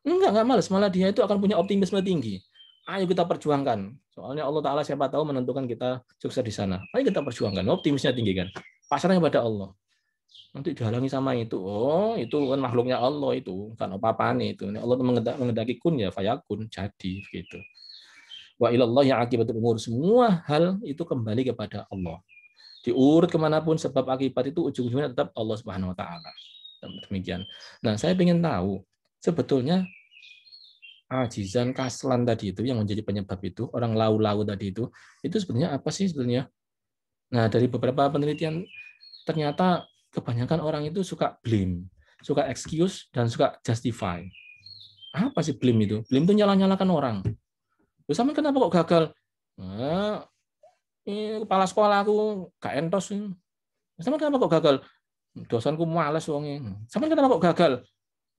Enggak malas, malah dia itu akan punya optimisme tinggi. Ayo kita perjuangkan. Soalnya Allah Ta'ala siapa tahu menentukan kita sukses di sana. Ayo kita perjuangkan, optimisnya tinggi kan. Pasrahnya kepada Allah. Nanti dihalangi sama itu. Oh, itu kan makhluknya Allah itu. Kan apa-apaan itu. Allah mengendaki kun ya fayakun, jadi gitu. Wa ilallahi aqibatul umur. Semua hal itu kembali kepada Allah. Diurut kemanapun sebab akibat itu ujung-ujungnya tetap Allah Subhanahu Wa Taala. Demikian. Nah, saya ingin tahu sebetulnya ajizan kaslan tadi itu yang menjadi penyebab itu, orang lau-lau tadi itu sebenarnya apa sih sebenarnya? Nah, dari beberapa penelitian ternyata kebanyakan orang itu suka blame, suka excuse dan suka justify. Apa sih blame itu? Blame itu nyala-nyalakan orang. Terus sama kenapa kok gagal? Nah, ini kepala sekolah aku gak entos. Sama kenapa kok gagal? Dosenku malas wongnya. Sama kenapa kok gagal?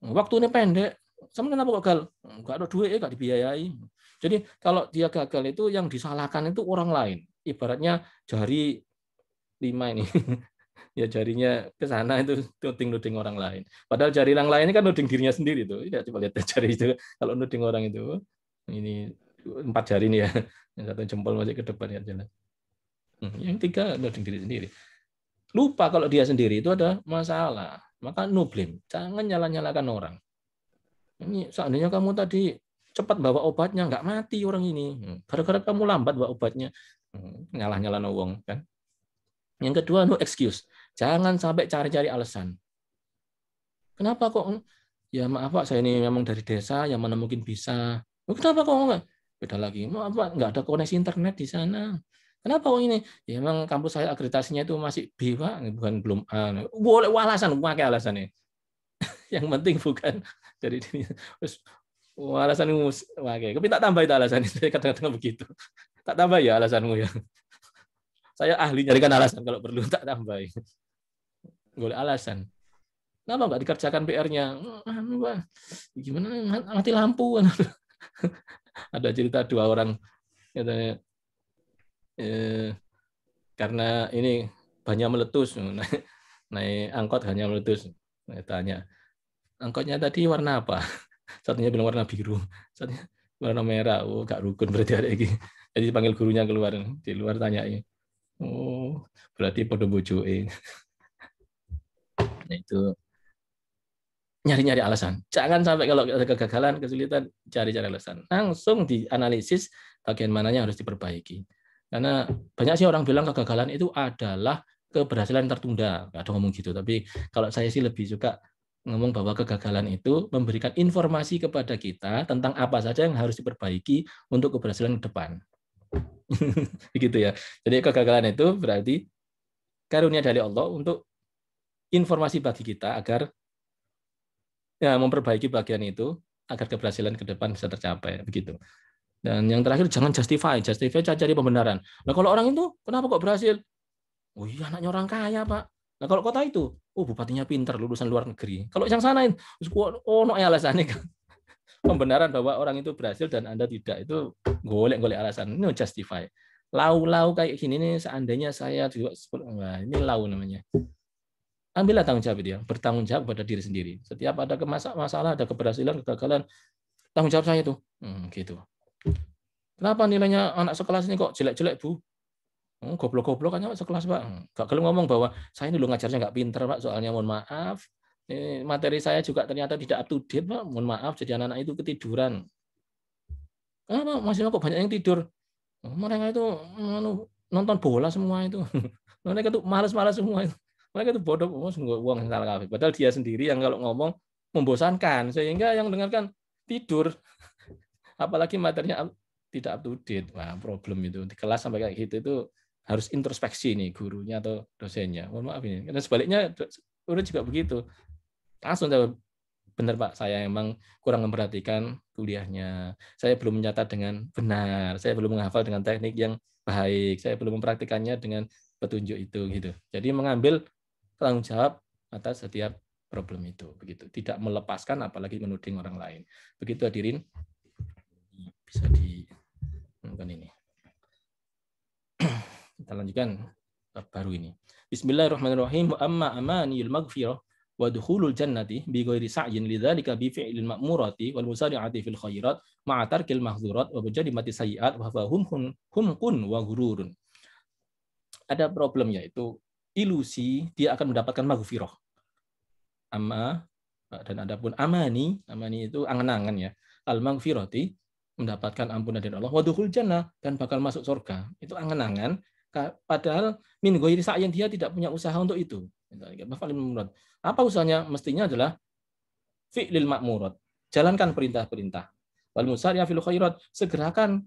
Waktunya pendek. Sama kenapa kok gagal? Gak ada duit, gak dibiayai. Jadi kalau dia gagal itu yang disalahkan itu orang lain. Ibaratnya jari 5 ini. Ya jarinya ke sana itu nuding orang lain. Padahal jari yang lainnya kan nuding dirinya sendiri tuh. Ya, coba lihat jari itu. Kalau nuding orang itu, ini 4 jari nih ya. Yang 1 jempol masih ke depan ya jalan. Yang 3 nuding diri sendiri. Lupa kalau dia sendiri itu ada masalah. Maka no blame. Jangan nyala-nyalakan orang. Ini seandainya kamu tadi cepat bawa obatnya, nggak mati orang ini. Gara-gara kamu lambat bawa obatnya. Nyalah-nyalah wong kan. Yang kedua, no excuse. Jangan sampai cari-cari alasan. Kenapa kok? Ya maaf Pak, saya ini memang dari desa, yang mana mungkin bisa. Kenapa kok enggak? Beda lagi. Maaf Pak, nggak ada koneksi internet di sana. Kenapa kok ini? Ya memang kampus saya akreditasinya itu masih B, Pak, bukan belum A. Boleh alasan, pakai alasannya. Yang penting bukan dari ini. Alasanmu pakai. Tapi tak tambah itu alasannya. Saya kadang-kadang begitu. Tak tambah ya alasanmu ya. Saya ahli nyarikan alasan kalau perlu tak tambah. Boleh alasan. Kenapa nggak dikerjakan PR-nya? Gimana mati lampu? Ada cerita 2 orang katanya karena ini banyak meletus, naik angkot hanya meletus. Tanya, angkotnya tadi warna apa? Satunya bilang warna biru, satunya warna merah. Oh, gak rukun berarti ada lagi. Jadi dipanggil gurunya keluar, di luar tanyanya. Oh, berarti podo bojoe. Nah, itu nyari-nyari alasan. Jangan sampai kalau ada kegagalan, kesulitan, cari-cari alasan. Langsung dianalisis bagian mananya harus diperbaiki. Karena banyak sih orang bilang kegagalan itu adalah keberhasilan tertunda. Nggak ada ngomong gitu. Tapi kalau saya sih lebih suka ngomong bahwa kegagalan itu memberikan informasi kepada kita tentang apa saja yang harus diperbaiki untuk keberhasilan ke depan. Begitu ya. Jadi kegagalan itu berarti karunia dari Allah untuk informasi bagi kita agar ya memperbaiki bagian itu agar keberhasilan ke depan bisa tercapai begitu. Dan yang terakhir jangan justify cari pembenaran. Nah kalau orang itu kenapa kok berhasil? Oh iya anaknya orang kaya Pak. Nah kalau kota itu, oh bupatinya pinter, lulusan luar negeri. Kalau yang sana, oh no alasannya kan. Pembenaran bahwa orang itu berhasil dan Anda tidak, itu golek-golek alasan. Ini justify. Lau-lau kayak gini nih, seandainya saya juga, wah, ini lau namanya. Ambillah tanggung jawab dia, bertanggung jawab pada diri sendiri. Setiap ada masalah, ada keberhasilan, kegagalan, tanggung jawab saya tuh. Gitu. Kenapa nilainya anak sekelas ini kok jelek-jelek, Bu? Goblok-goblok kan sekelas, Pak. Gak kalau ngomong bahwa saya ini lo ngajarnya nggak pinter, Pak, soalnya mohon maaf. Materi saya juga ternyata tidak up to date, Pak. Mohon maaf, jadi anak-anak itu ketiduran. Kenapa masih kok banyak yang tidur? Mereka itu nonton bola semua itu. Mereka itu malas-malas semua itu. Mereka itu bodoh, uang salah kafe. Padahal dia sendiri yang kalau ngomong membosankan, sehingga yang dengarkan tidur. Apalagi materinya tidak up to date. Wah, problem itu. Di kelas sampai kayak gitu itu harus introspeksi nih gurunya atau dosennya. Mohon maaf ini. Karena sebaliknya udah juga begitu. Langsung jawab, benar Pak, saya emang kurang memperhatikan kuliahnya. Saya belum mencatat dengan benar. Saya belum menghafal dengan teknik yang baik. Saya belum mempraktikannya dengan petunjuk itu gitu. Jadi mengambil tanggung jawab atas setiap problem itu begitu. Tidak melepaskan apalagi menuding orang lain. Begitu hadirin. Bisa di ini. Kita lanjutkan bab baru ini. Bismillahirrahmanirrahim. Amma amaniyul maghfirah wa dukhulul jannati bi ghairi sa'yin lidzalika bi fi'lil ma'murati wal musari'ati fil khairat ma'a tarkil mahzurat wa mujadimati sayyi'at wa humkun wa gururun. Ada problem, yaitu ilusi dia akan mendapatkan maghfirah. Amma, dan adapun amani itu angan-angan ya. Al maghfirati, mendapatkan ampunan dari Allah, wa dukhul jannah, dan bakal masuk surga. Itu angan-angan, padahal min ghairi sa'yin, dia tidak punya usaha untuk itu. Apa usahanya? Mestinya adalah fi'lil ma'murat, jalankan perintah-perintah. Wal musari'a fil khairat, segerakan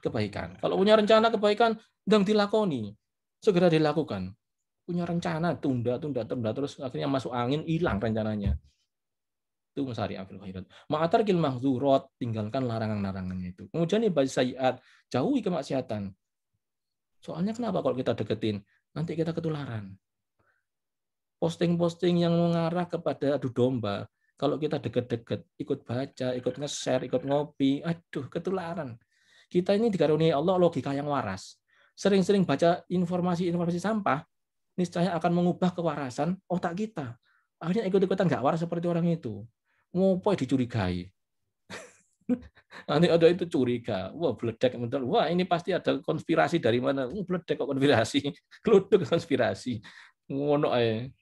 kebaikan. Kalau punya rencana kebaikan, sedang dilakoni, segera dilakukan. Punya rencana, tunda, terus akhirnya masuk angin, hilang rencananya. Itu musari'a fil khairat. Ma'atarkil mahzurat, tinggalkan larangan-larangannya itu. Kemudian nih bagi sayiat, jauhi kemaksiatan. Soalnya kenapa kalau kita deketin, nanti kita ketularan. Posting-posting yang mengarah kepada adu domba, kalau kita deket-deket, ikut baca, ikut nge-share, ikut ngopi, aduh, ketularan. Kita ini dikaruniai Allah logika yang waras. Sering-sering baca informasi-informasi sampah, niscaya akan mengubah kewarasan otak kita. Akhirnya ikut-ikutan nggak waras seperti orang itu. Ngopo dicurigai. Nanti ada itu curiga. Wah, beledek. Wah, ini pasti ada konspirasi dari mana. Beledek kok konspirasi. Geluduk konspirasi. Ngono ae.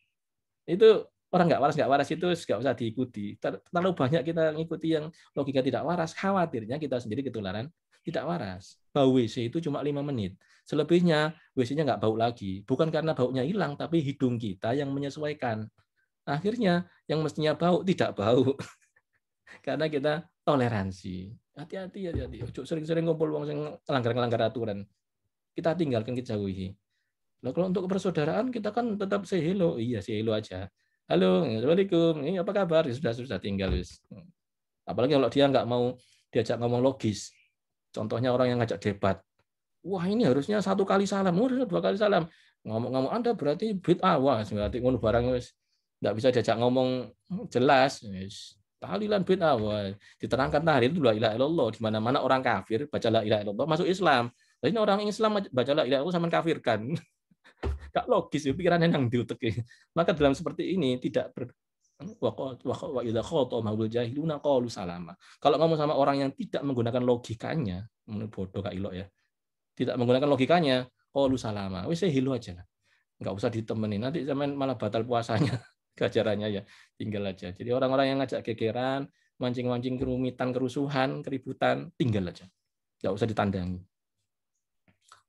Itu orang nggak waras itu nggak usah diikuti. Terlalu banyak kita ngikuti yang logika tidak waras, khawatirnya kita sendiri ketularan tidak waras. Bau WC itu cuma 5 menit. Selebihnya WC-nya nggak bau lagi. Bukan karena baunya hilang, tapi hidung kita yang menyesuaikan. Akhirnya yang mestinya bau tidak bau. Karena kita toleransi. Hati-hati. Sering-sering ngumpul wong sing langgar aturan. Kita tinggalkan, kita jauhi. Nah, kalau untuk persaudaraan kita kan tetap say hello. Iya, say hello aja. Halo, assalamualaikum. Ini apa kabar? Sudah tinggal wis. Apalagi kalau dia nggak mau diajak ngomong logis. Contohnya orang yang ngajak debat. Wah, ini harusnya 1 kali salam, 2 kali salam. Ngomong-ngomong Anda berarti bid'ah. Wah, berarti ngono barang wis nggak bisa diajak ngomong jelas. Wis tahlilan bid'ah. Wah, diterangkan tahlil itu la ilaha illallah. Di mana-mana orang kafir baca la ilaha illallah masuk Islam. Jadi orang Islam baca la ilaha illallah sama kafirkan. Gak logis ya, pikirannya yang diutek. Maka dalam seperti ini tidak kalau ngomong sama orang yang tidak menggunakan logikanya, bodoh Kak Ilok ya, tidak menggunakan logikanya, qalu salama, wis hilu aja lah, nggak usah ditemenin, nanti zaman malah batal puasanya, kejarannya ya, tinggal aja. Jadi orang-orang yang ngajak gegeran, mancing-mancing kerumitan, kerusuhan, keributan, tinggal aja, nggak usah ditandangi.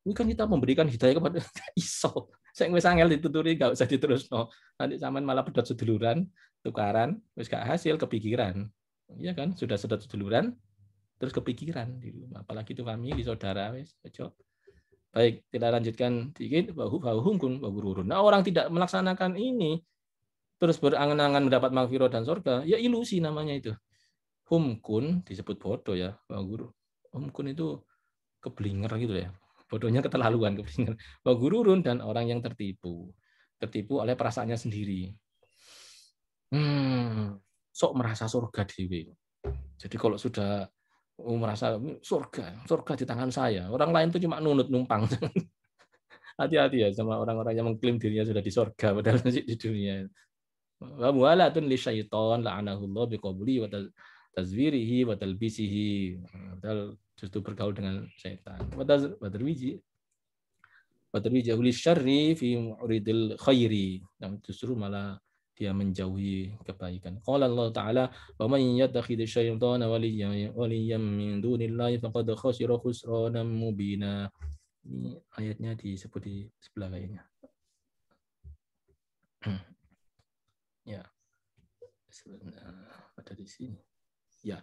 Ini kan kita memberikan hidayah kepada iso. Saya wis angel dituturi gak usah diterusno. Nanti sampean malah pedot seduluran, tukaran, wis gak hasil kepikiran. Iya kan? Sudah seduluran terus kepikiran. Apalagi itu famili, saudara wis ojo. Baik, kita lanjutkan dikit. Bahum gururun. Nah, orang tidak melaksanakan ini terus berangan-angan mendapat maghfirah dan surga, ya ilusi namanya itu. Humkun disebut bodoh ya, guru. Humkun itu keblinger gitu ya. Bodohnya keterlaluan, keblinger. Gururun, dan orang yang tertipu. tertipu oleh perasaannya sendiri. Sok merasa surga dewi. Jadi kalau sudah merasa surga di tangan saya, orang lain itu cuma nunut numpang. Hati-hati ya sama orang-orang yang mengklaim dirinya sudah di surga padahal masih di dunia. Wa muwalatun li syaiton la'anahullah biqabli wa tazwirihi wa talbisihi. Padahal justru bergaul dengan setan. Wa tarwiji ahli syarri fi muridil khairi. Dan justru malah dia menjauhi kebaikan. Qala Allah Ta'ala, "Wa man yattakhidh asy-syaitana waliyyan min dunillahi faqad khasira khusranan mubina." Ini ayatnya disebut di sebelah kayaknya. Ya. Ada di sini. Ya.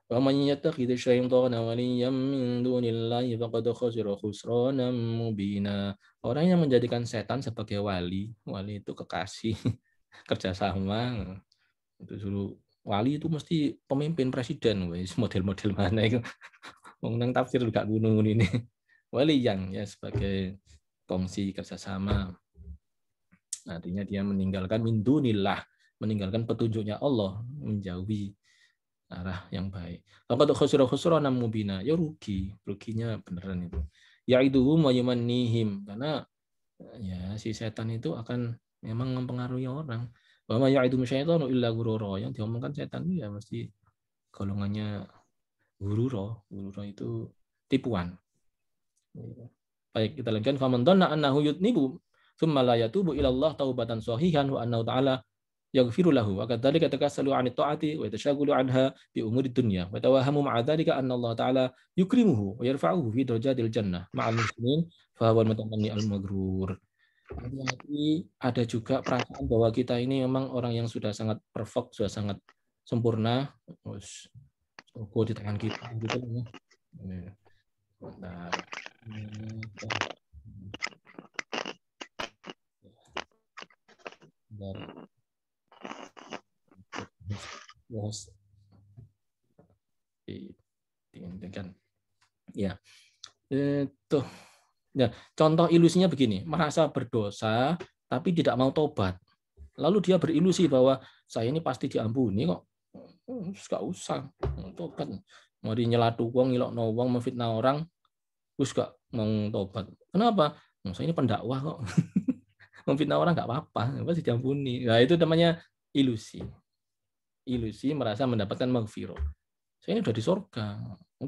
Wa man yattakhidh asy-syaitana waliyyan min dunillahi faqad khasira khusranan mubina. Orang yang menjadikan setan sebagai wali itu kekasih, kerjasama. Itu dulu wali itu mesti pemimpin presiden, wes model-model mana itu. Wong nang tafsir gak gunung ini. Wali yang ya sebagai kongsi kerjasama. Artinya dia meninggalkan min dunillah, meninggalkan petunjuknya Allah, menjauhi arah yang baik. Faqad khasira khusranan mubina, ya ruginya beneran itu. Ya'iduhum wa yumannihim, karena ya si setan itu akan memang mempengaruhi orang. Wa ma ya'idum syaitanu illa ghurura, yang diomongkan setan itu ya mesti golongannya ghurura. Ghurura itu tipuan. Baik, kita lanjutkan. Faman dhanna annahu yudnibu tsumma la yatubu ila Allah taubatan shahihan wa annahu ta'ala yaghfiru lahu wa kadzalika takassalu 'ani ta'ati wa yatashaghulu 'anha bi umuri dunya wa tawahamu ma'a dzalika anna Allah ta'ala yukrimuhu wa yarfa'uhu fi darajatil jannah ma'al muslimin fa huwa al-mutamanni al-maghrur. Hati-hati, ada juga perasaan bahwa kita ini memang orang yang sudah sangat perfect, sudah sangat sempurna, terus di tangan kita gitu ya. Nah, diintikan ya itu ya, contoh ilusinya begini, merasa berdosa tapi tidak mau tobat, lalu dia berilusi bahwa saya ini pasti diampuni kok, nggak usah tobat, mau nyelatu wong, ngilokno wong, memfitnah orang, terus gak mau tobat. Kenapa? Saya ini pendakwah kok. Memfitnah orang nggak apa-apa, pasti diampuni. Nah, itu namanya ilusi. Ilusi merasa mendapatkan maghfirah. Saya ini udah di surga.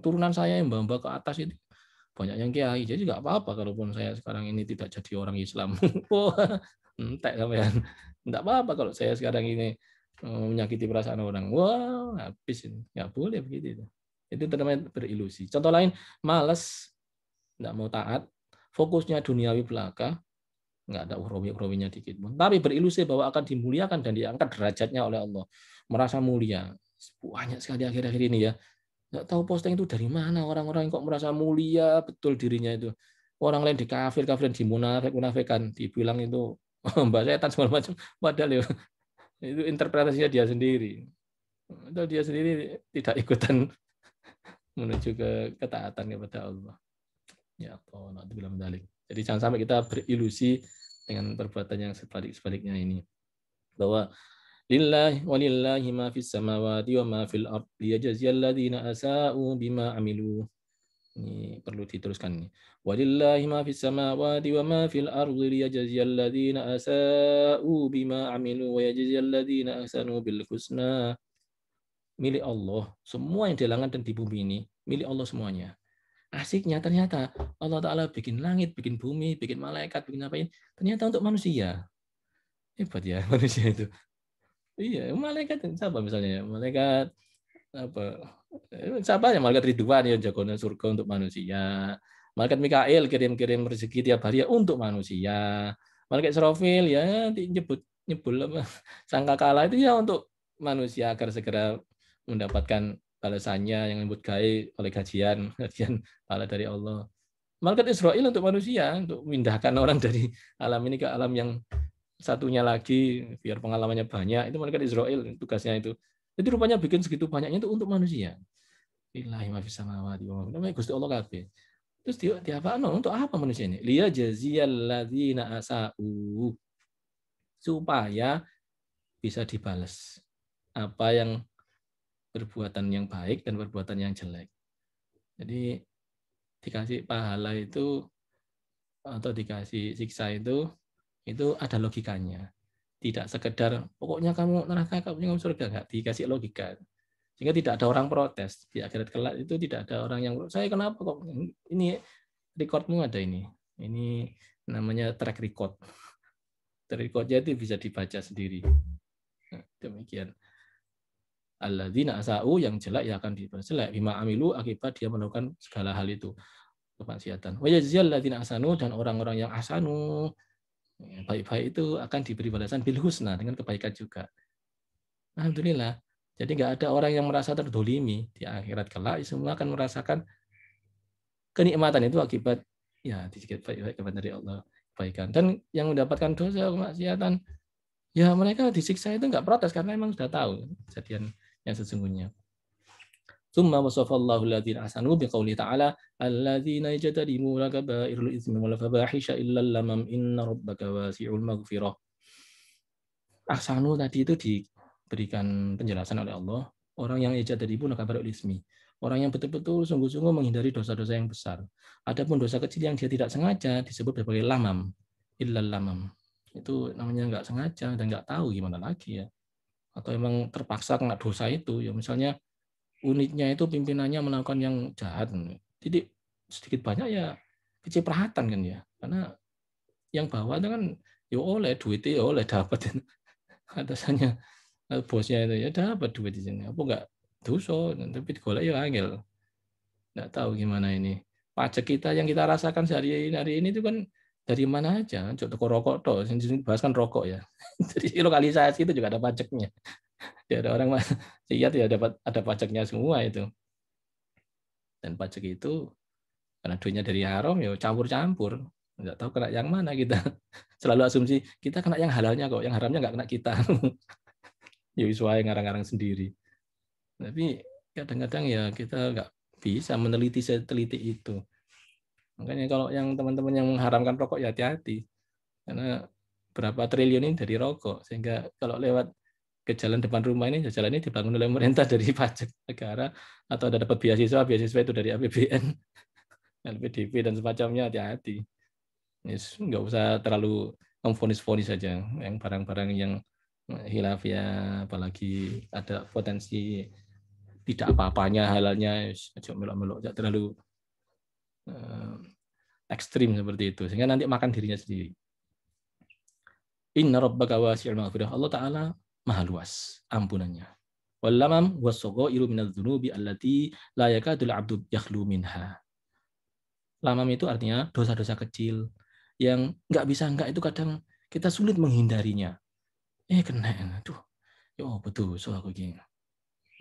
Turunan saya yang mbak ke atas itu banyak yang kiai. Jadi nggak apa-apa kalaupun saya sekarang ini tidak jadi orang Islam. Wah, entek sampean. Nggak apa-apa kalau saya sekarang ini menyakiti perasaan orang. Wah, habis ini. Nggak boleh begitu. Itu namanya berilusi. Contoh lain, malas, nggak mau taat, fokusnya duniawi belaka, nggak ada ukhrawi-ukhrawinya dikit pun. Tapi berilusi bahwa akan dimuliakan dan diangkat derajatnya oleh Allah. Merasa mulia. Banyak sekali akhir-akhir ini ya. Nggak tahu posting itu dari mana orang-orang kok merasa mulia betul dirinya itu. Orang lain di kafir dimunafik-munafikan, dibilang itu mbak setan segala macam. Padahal ya, itu interpretasinya dia sendiri. Padahal dia sendiri tidak ikutan menuju ke ketaatan kepada Allah. Ya Allah, bilang dalik. Jadi jangan sampai kita berilusi dengan perbuatan yang sebaliknya ini. Bahwa lillahi walillahi ma fis samawati wa ma fil ard liyajziyal ladzina asa'u bima amilu. Ini perlu diteruskan ini. Walillahi ma fis samawati wa ma fil ard liyajziyal ladzina asa'u bima amilu wa yajziyal ladzina ahsanu bil husna. Milik Allah. Semua yang di langit dan di bumi ini milik Allah semuanya. Asiknya ternyata Allah Ta'ala bikin langit, bikin bumi, bikin malaikat, bikin apa ini. Ternyata untuk manusia. Hebat ya manusia itu. Iya, malaikat siapa misalnya? Malaikat apa? Siapa ya? Malaikat Ridwan ya jagoan surga untuk manusia. Malaikat Mikail kirim-kirim rezeki tiap hari ya untuk manusia. Malaikat Israfil ya nyebul apa? Sangkakala itu ya untuk manusia agar segera mendapatkan balasannya yang menyebut gaib oleh kajian pahala dari Allah. Malaikat Israel untuk manusia, untuk memindahkan orang dari alam ini ke alam yang satunya lagi, biar pengalamannya banyak. Itu malaikat Israel tugasnya itu. Jadi rupanya bikin segitu banyaknya itu untuk manusia. Billahi ma fis samawati wa ma Gusti Allah kabeh. Terus dia apa? Untuk apa manusia ini? Liya jaziyal ladzina asa'u. supaya bisa dibalas apa yang perbuatan yang baik dan perbuatan yang jelek. Jadi dikasih pahala itu atau dikasih siksa itu ada logikanya. Tidak sekedar pokoknya kamu neraka, kamu surga, enggak, dikasih logika. Sehingga tidak ada orang protes di akhirat kelak, itu tidak ada orang yang saya kenapa kok ini recordmu ada ini. Ini namanya track record. Track recordnya itu bisa dibaca sendiri. Nah, demikian. Alladzina asa'u, yang jelek ya akan dibalas jelek, bima amilu, akibat dia melakukan segala hal itu, kemaksiatan. Wa yajziyal ladzina ahsanu, dan orang-orang yang ahsanu, baik-baik itu akan diberi balasan bil husna, dengan kebaikan juga. Alhamdulillah. Jadi nggak ada orang yang merasa terdolimi di akhirat kelak, semua akan merasakan kenikmatan itu akibat ya sedikit baik-baik dari Allah, kebaikan. Dan yang mendapatkan dosa kemaksiatan, ya mereka disiksa itu nggak protes karena memang sudah tahu kejadian yang sesungguhnya. Tsumma wasafallahu alladziina ahsanu biqauli ta'ala alladziina yajtanibuna kaba'irul itsmi wal fawahisha illal lamam inna rabbaka wasi'ul maghfirah. Ahsanu tadi itu diberikan penjelasan oleh Allah, orang yang yajtanibuna kaba'irul itsmi, orang yang betul-betul sungguh-sungguh menghindari dosa-dosa yang besar. Adapun dosa kecil yang dia tidak sengaja disebut sebagai lamam, illal lamam. Itu namanya nggak sengaja dan nggak tahu gimana lagi ya. Atau emang terpaksa kena dosa itu, ya misalnya unitnya itu pimpinannya melakukan yang jahat, jadi sedikit banyak ya kecipratan kan ya, karena yang bawah itu kan ya oleh duitnya, ya oleh dapat atasannya, bosnya itu ya dapat duit di sini, apa enggak dosa, tapi digolek ya angel, nggak tahu gimana ini pajak kita yang kita rasakan sehari-hari ini itu kan dari mana aja, toko rokok toh, yang dibahas kan rokok ya. Jadi lokalisasi itu juga ada pajaknya. Ya ada orang maksiat ya ada pajaknya semua itu. Dan pajak itu karena duitnya dari haram ya campur-campur. Nggak tahu kena yang mana kita. Selalu asumsi kita kena yang halalnya kok, yang haramnya nggak kena kita. Ya sesuai ngarang-ngarang sendiri. Tapi kadang-kadang ya kita nggak bisa meneliti seteliti itu. Makanya kalau yang teman-teman yang mengharamkan rokok ya hati-hati. Karena berapa triliun ini dari rokok. Sehingga kalau lewat ke jalan depan rumah ini, jalan ini dibangun oleh pemerintah dari pajak negara, atau ada dapat beasiswa itu dari APBN, LPDP, dan semacamnya, hati-hati. Yes, nggak usah terlalu memfonis-fonis saja. Yang barang-barang yang hilafiyah, apalagi ada potensi tidak apa-apanya halalnya, melok-melok, tidak terlalu ekstrim seperti itu, sehingga nanti makan dirinya sendiri. Inna rabbaka wasi'ul maghfirah. Allah Ta'ala maha luas ampunannya. Wal lamam was-saghairu minadz dzunubi allati la yakadul 'abdu yakhlu minha. Lamam itu artinya dosa-dosa kecil yang enggak itu kadang kita sulit menghindarinya. Kena, aduh, ya betul, so aku gini.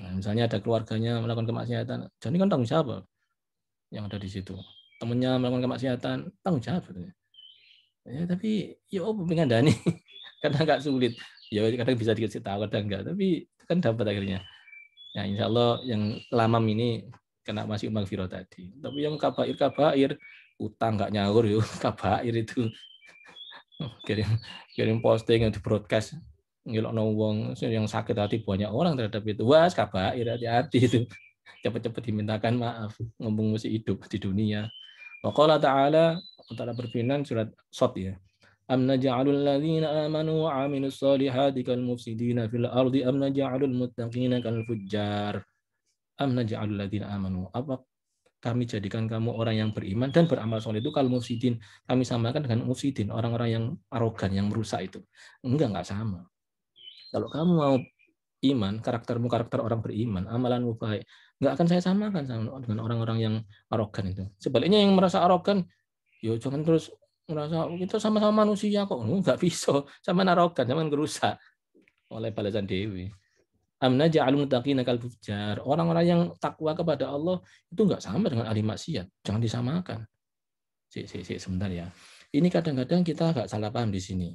Nah, misalnya ada keluarganya melakukan kemaksiatan, jadi kan tanggung jawab yang ada di situ. Temannya melakukan kemaksiatan, tanggung jawab. Ya, tapi ya pengandani kadang nggak sulit. Ya kadang bisa dikasih tahu, kadang enggak, tapi kan dapat akhirnya. Ya insya Allah yang lamam ini kena masih maghfirah tadi. Tapi yang kabair utang nggak nyaur yuk, kabair itu kirim posting yang di broadcast ngelokno wong yang sakit hati banyak orang terhadap itu. Wah, kabair, hati-hati itu. Cepat-cepat dimintakan maaf, ngomong masih hidup di dunia. Wa qala ta'ala berfirman surat Shad ya. Am naj'alul ladzina amanu wa 'amilus solihati kal mufsidina fil ardi am naj'alul muttaqina kal fujjar. Am naj'alul ladzina amanu. Apa kami jadikan kamu orang yang beriman dan beramal soleh itu kal mufsidin. Kami samakan dengan mufsidin, orang-orang yang arogan, yang merusak itu. Enggak sama. Kalau kamu mau iman, karaktermu karakter orang beriman, amalanmu baik, enggak akan saya samakan dengan orang-orang yang arogan itu. Sebaliknya yang merasa arogan, ya jangan terus merasa kita sama-sama manusia kok, enggak bisa, sama arogan, sama ngerusak oleh balasan dewi. Amna ja'alul muttaqina kal fujjar. Orang-orang yang takwa kepada Allah itu enggak sama dengan ahli maksiat, jangan disamakan. Sebentar ya. Ini kadang-kadang kita agak salah paham di sini.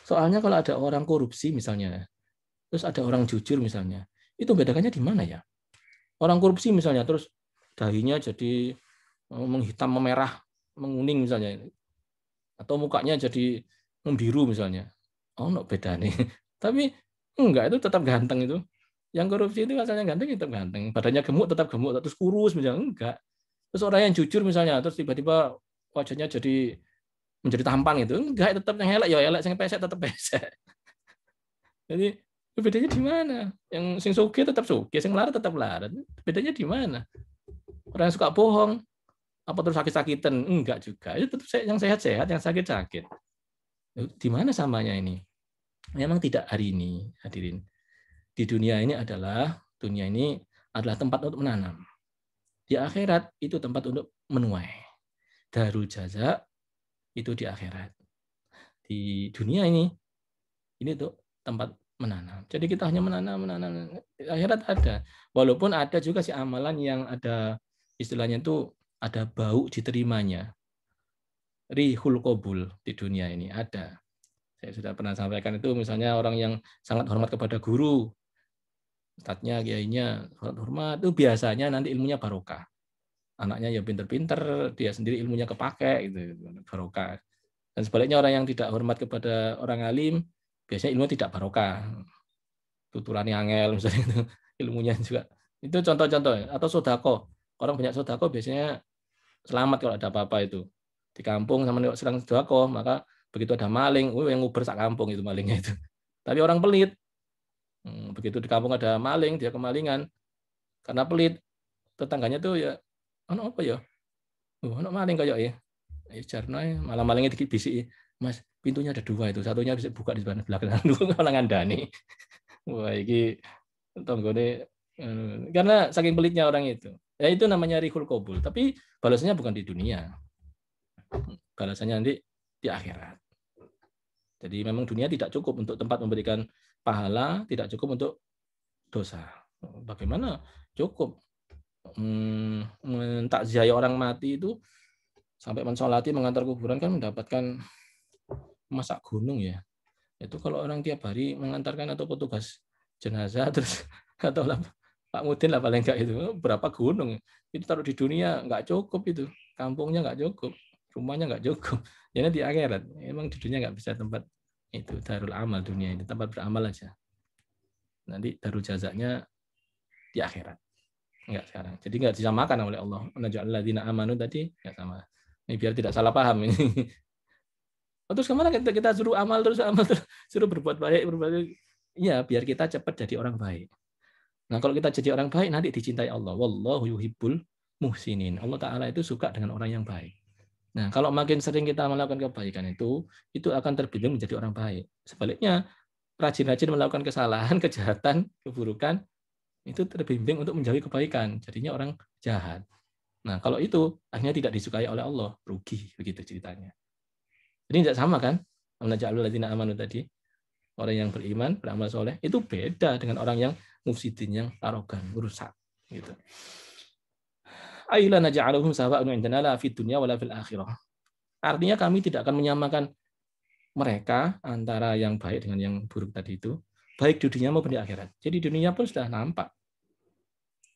Soalnya kalau ada orang korupsi misalnya, terus ada orang jujur misalnya, itu bedakannya di mana ya? Orang korupsi misalnya, terus dahinya jadi menghitam, memerah, menguning misalnya, atau mukanya jadi membiru misalnya, Oh, no beda nih. Tapi enggak, itu tetap ganteng itu. Yang korupsi itu asalnya ganteng tetap ganteng. Badannya gemuk tetap gemuk, terus kurus misalnya enggak. Terus orang yang jujur misalnya, terus tiba-tiba wajahnya jadi menjadi tampan itu, enggak, tetap yang elek ya elek, yang pesek tetap pesek. Jadi bedanya di mana? Yang sing sugih tetap sugih, sing larat tetap larat. Bedanya di mana? Orang yang suka bohong, apa terus sakit-sakitan? Enggak juga. Itu tetap yang sehat-sehat, yang sakit-sakit. Di mana samanya ini? Memang tidak hari ini, hadirin. Di dunia ini adalah tempat untuk menanam. Di akhirat itu tempat untuk menuai. Darul jaza itu di akhirat. Di dunia ini tuh tempat menanam. Jadi kita hanya menanam. Di akhirat ada. Walaupun ada juga sih amalan yang ada istilahnya itu ada bau diterimanya. Rihul qabul di dunia ini ada. Saya sudah pernah sampaikan itu, misalnya orang yang sangat hormat kepada guru, ustadznya, kiainya, hormat itu biasanya nanti ilmunya barokah. Anaknya ya pinter-pinter, dia sendiri ilmunya kepake gitu, barokah. Dan sebaliknya orang yang tidak hormat kepada orang alim, biasanya ilmunya tidak barokah. Tuturannya angel misalnya itu, ilmunya juga. Itu contoh-contoh. Atau sodako. Orang banyak sodako biasanya selamat kalau ada apa-apa itu. Di kampung sama sedang sodako, maka begitu ada maling, yang nguber sak kampung itu malingnya itu. Tapi orang pelit. Begitu di kampung ada maling, dia kemalingan. Karena pelit, tetangganya tuh ya, ono apa ya? Ono maling kayak ya. Jarno malah malingnya dikit bisik. Mas, pintunya ada dua itu. Satunya bisa buka di sebelah belakang. Dua orang ngandani. Wah, ini tonggone karena saking pelitnya orang itu. Ya itu namanya rihul qabul. Tapi balasannya bukan di dunia. Balasannya nanti di akhirat. Jadi memang dunia tidak cukup untuk tempat memberikan pahala, tidak cukup untuk dosa. Bagaimana cukup mentakziah orang mati itu sampai mensolati mengantar kuburan kan mendapatkan masak gunung ya. Itu kalau orang tiap hari mengantarkan atau petugas jenazah terus atau Pak Mudin lah paling enggak itu berapa gunung itu taruh di dunia nggak cukup itu, kampungnya nggak cukup, rumahnya nggak cukup. Jadi di akhirat emang di dunia nggak bisa tempat itu darul amal, dunia ini tempat beramal aja. Nanti darul jazanya di akhirat, nggak sekarang. Jadi nggak disamakan oleh Allah. Naj'al ladzina amanu tadi nggak sama. Ini biar tidak salah paham ini. Terus kemana kita suruh amal terus suruh berbuat baik. Iya, biar kita cepat jadi orang baik. Nah, kalau kita jadi orang baik nanti dicintai Allah. Wallahu yuhibbul muhsinin. Allah Ta'ala itu suka dengan orang yang baik. Nah, kalau makin sering kita melakukan kebaikan itu akan terbimbing menjadi orang baik. Sebaliknya, rajin-rajin melakukan kesalahan, kejahatan, keburukan, itu terbimbing untuk menjauhi kebaikan. Jadinya orang jahat. Nah, kalau itu akhirnya tidak disukai oleh Allah, rugi begitu ceritanya. Jadi tidak sama kan? Naj'alul ladzina amanu tadi. Orang yang beriman, beramal soleh, itu beda dengan orang yang mufsidin, yang arogan, merusak. Gitu. Aila naj'aluhum sawa'un 'indana la fid dunya wala fil akhirah. Artinya kami tidak akan menyamakan mereka antara yang baik dengan yang buruk tadi itu, baik di dunia maupun di akhirat. Jadi di dunia pun sudah nampak.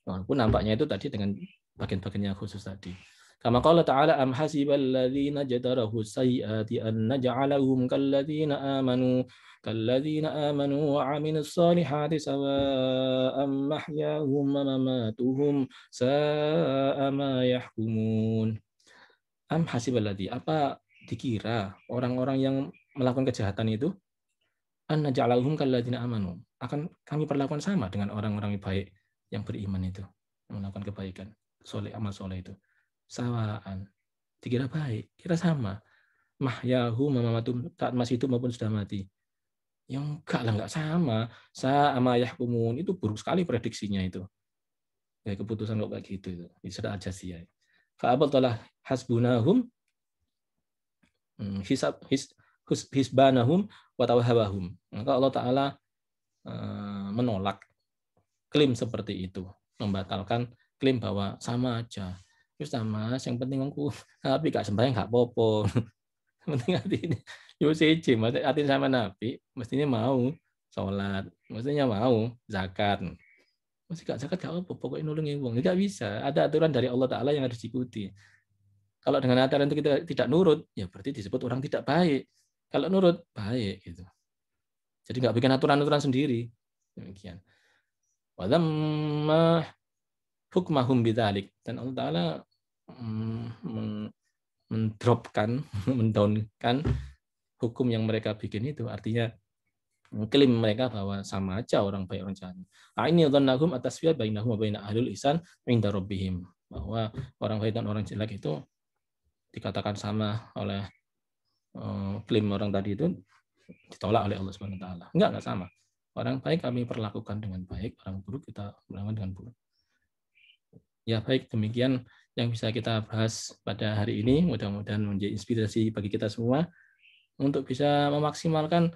Walaupun nampaknya itu tadi dengan bagian-bagian yang khusus tadi. Kama qala ta'ala am hasibal ladzina jatarahu sayyiati an naj'alahum kalladzina amanu wa 'amilus solihati sawa'am mahyahum wa mamatuhum sa'a ma yahkumun. Am hasibal ladzi, apa dikira orang-orang yang melakukan kejahatan itu an naj'alahum kalladzina amanu, akan kami perlakukan sama dengan orang-orang yang baik yang beriman itu, yang melakukan kebaikan, soleh, amal soleh itu. Sawaan, dikira baik, kira sama. Mahyahu mamamatum, saat masih hidup maupun sudah mati. Yang enggak lah, enggak sama. Sama yahkumun, itu buruk sekali prediksinya itu. Ya, keputusan kok kayak gitu itu. Sudah aja sih ya. Fa'abatalah hasbunahum hisbanahum wa tawahawahum. Maka Allah Ta'ala menolak klaim seperti itu. Membatalkan klaim bahwa sama aja. Terus sama, yang penting aku tapi gak sembahyang gak apa-apa. Penting hati ini. Yo siji, hati sama Nabi, mestinya mau sholat, mestinya mau zakat. Mesti gak zakat gak apa, pokoknya nulungi wong. Gak bisa. Ada aturan dari Allah Ta'ala yang harus diikuti. Kalau dengan aturan itu kita tidak nurut, ya berarti disebut orang tidak baik. Kalau nurut, baik gitu. Jadi nggak bikin aturan-aturan sendiri. Demikian. Walamma hukmahum bidzalik, dan Allah Taala mendropkan, mendownkan hukum yang mereka bikin itu, artinya klaim mereka bahwa sama aja orang baik orang jahat. Ini dhannahum atasfiyah bainahum wa baina ahlul ihsan inda rabbihim, bahwa orang baik dan orang jelek itu dikatakan sama oleh klaim orang tadi itu ditolak oleh Allah Subhanahu wa taala. Enggak sama. Orang baik kami perlakukan dengan baik, orang buruk kita perlakukan dengan buruk. Ya baik, demikian yang bisa kita bahas pada hari ini. Mudah-mudahan menjadi inspirasi bagi kita semua untuk bisa memaksimalkan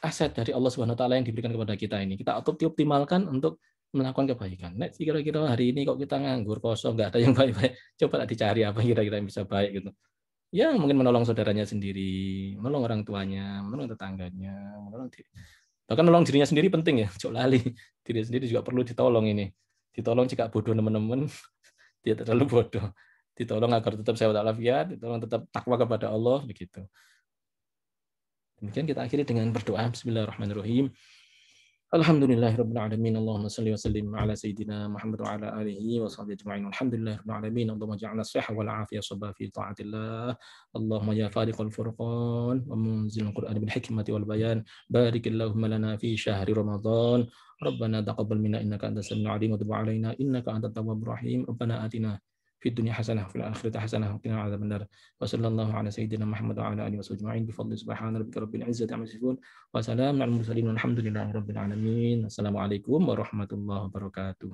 aset dari Allah Subhanahu wa taala yang diberikan kepada kita ini. Kita optimalkan untuk melakukan kebaikan. Nah, kira-kira hari ini kok kita nganggur kosong, nggak ada yang baik-baik, coba dicari apa kira-kira yang bisa baik gitu. Ya mungkin menolong saudaranya sendiri, menolong orang tuanya, menolong tetangganya, menolong diri. Bahkan menolong dirinya sendiri penting ya, jangan lali. Diri sendiri juga perlu ditolong ini. Ditolong jika bodoh teman-teman, dia terlalu bodoh. Ditolong agar tetap sehat walafiat, ditolong tetap takwa kepada Allah, begitu. Demikian kita akhiri dengan berdoa. Bismillahirrahmanirrahim. Alhamdulillahirabbil alamin. Allahumma shalli wa sallim ala sayyidina Muhammad wa ala alihi wa sahbihi ajma'in. Alhamdulillahirabbil alamin. Allahumma ja'alna as-sihha wal 'afiyah sabba fi ta'atillah. Allahumma ya fariqal furqan wa munzilal qur'an bil hikmati wal bayan. Barikillahumma lana fi syahri Ramadan. Rabbana taqabbal minna innaka antas samiul 'alim wa tub 'alaina innaka antat tawwabur rahim. Rabbana atina في الدنيا حسنة وفي الآخرة حسنة وقنا عذاب النار وصلى الله على سيدنا محمد وعلى آله وصحبه أجمعين بفضل سبحان ربك رب العزة عما يصفون وسلام على المرسلين والحمد لله رب العالمين. Assalamualaikum warahmatullahi wabarakatuh.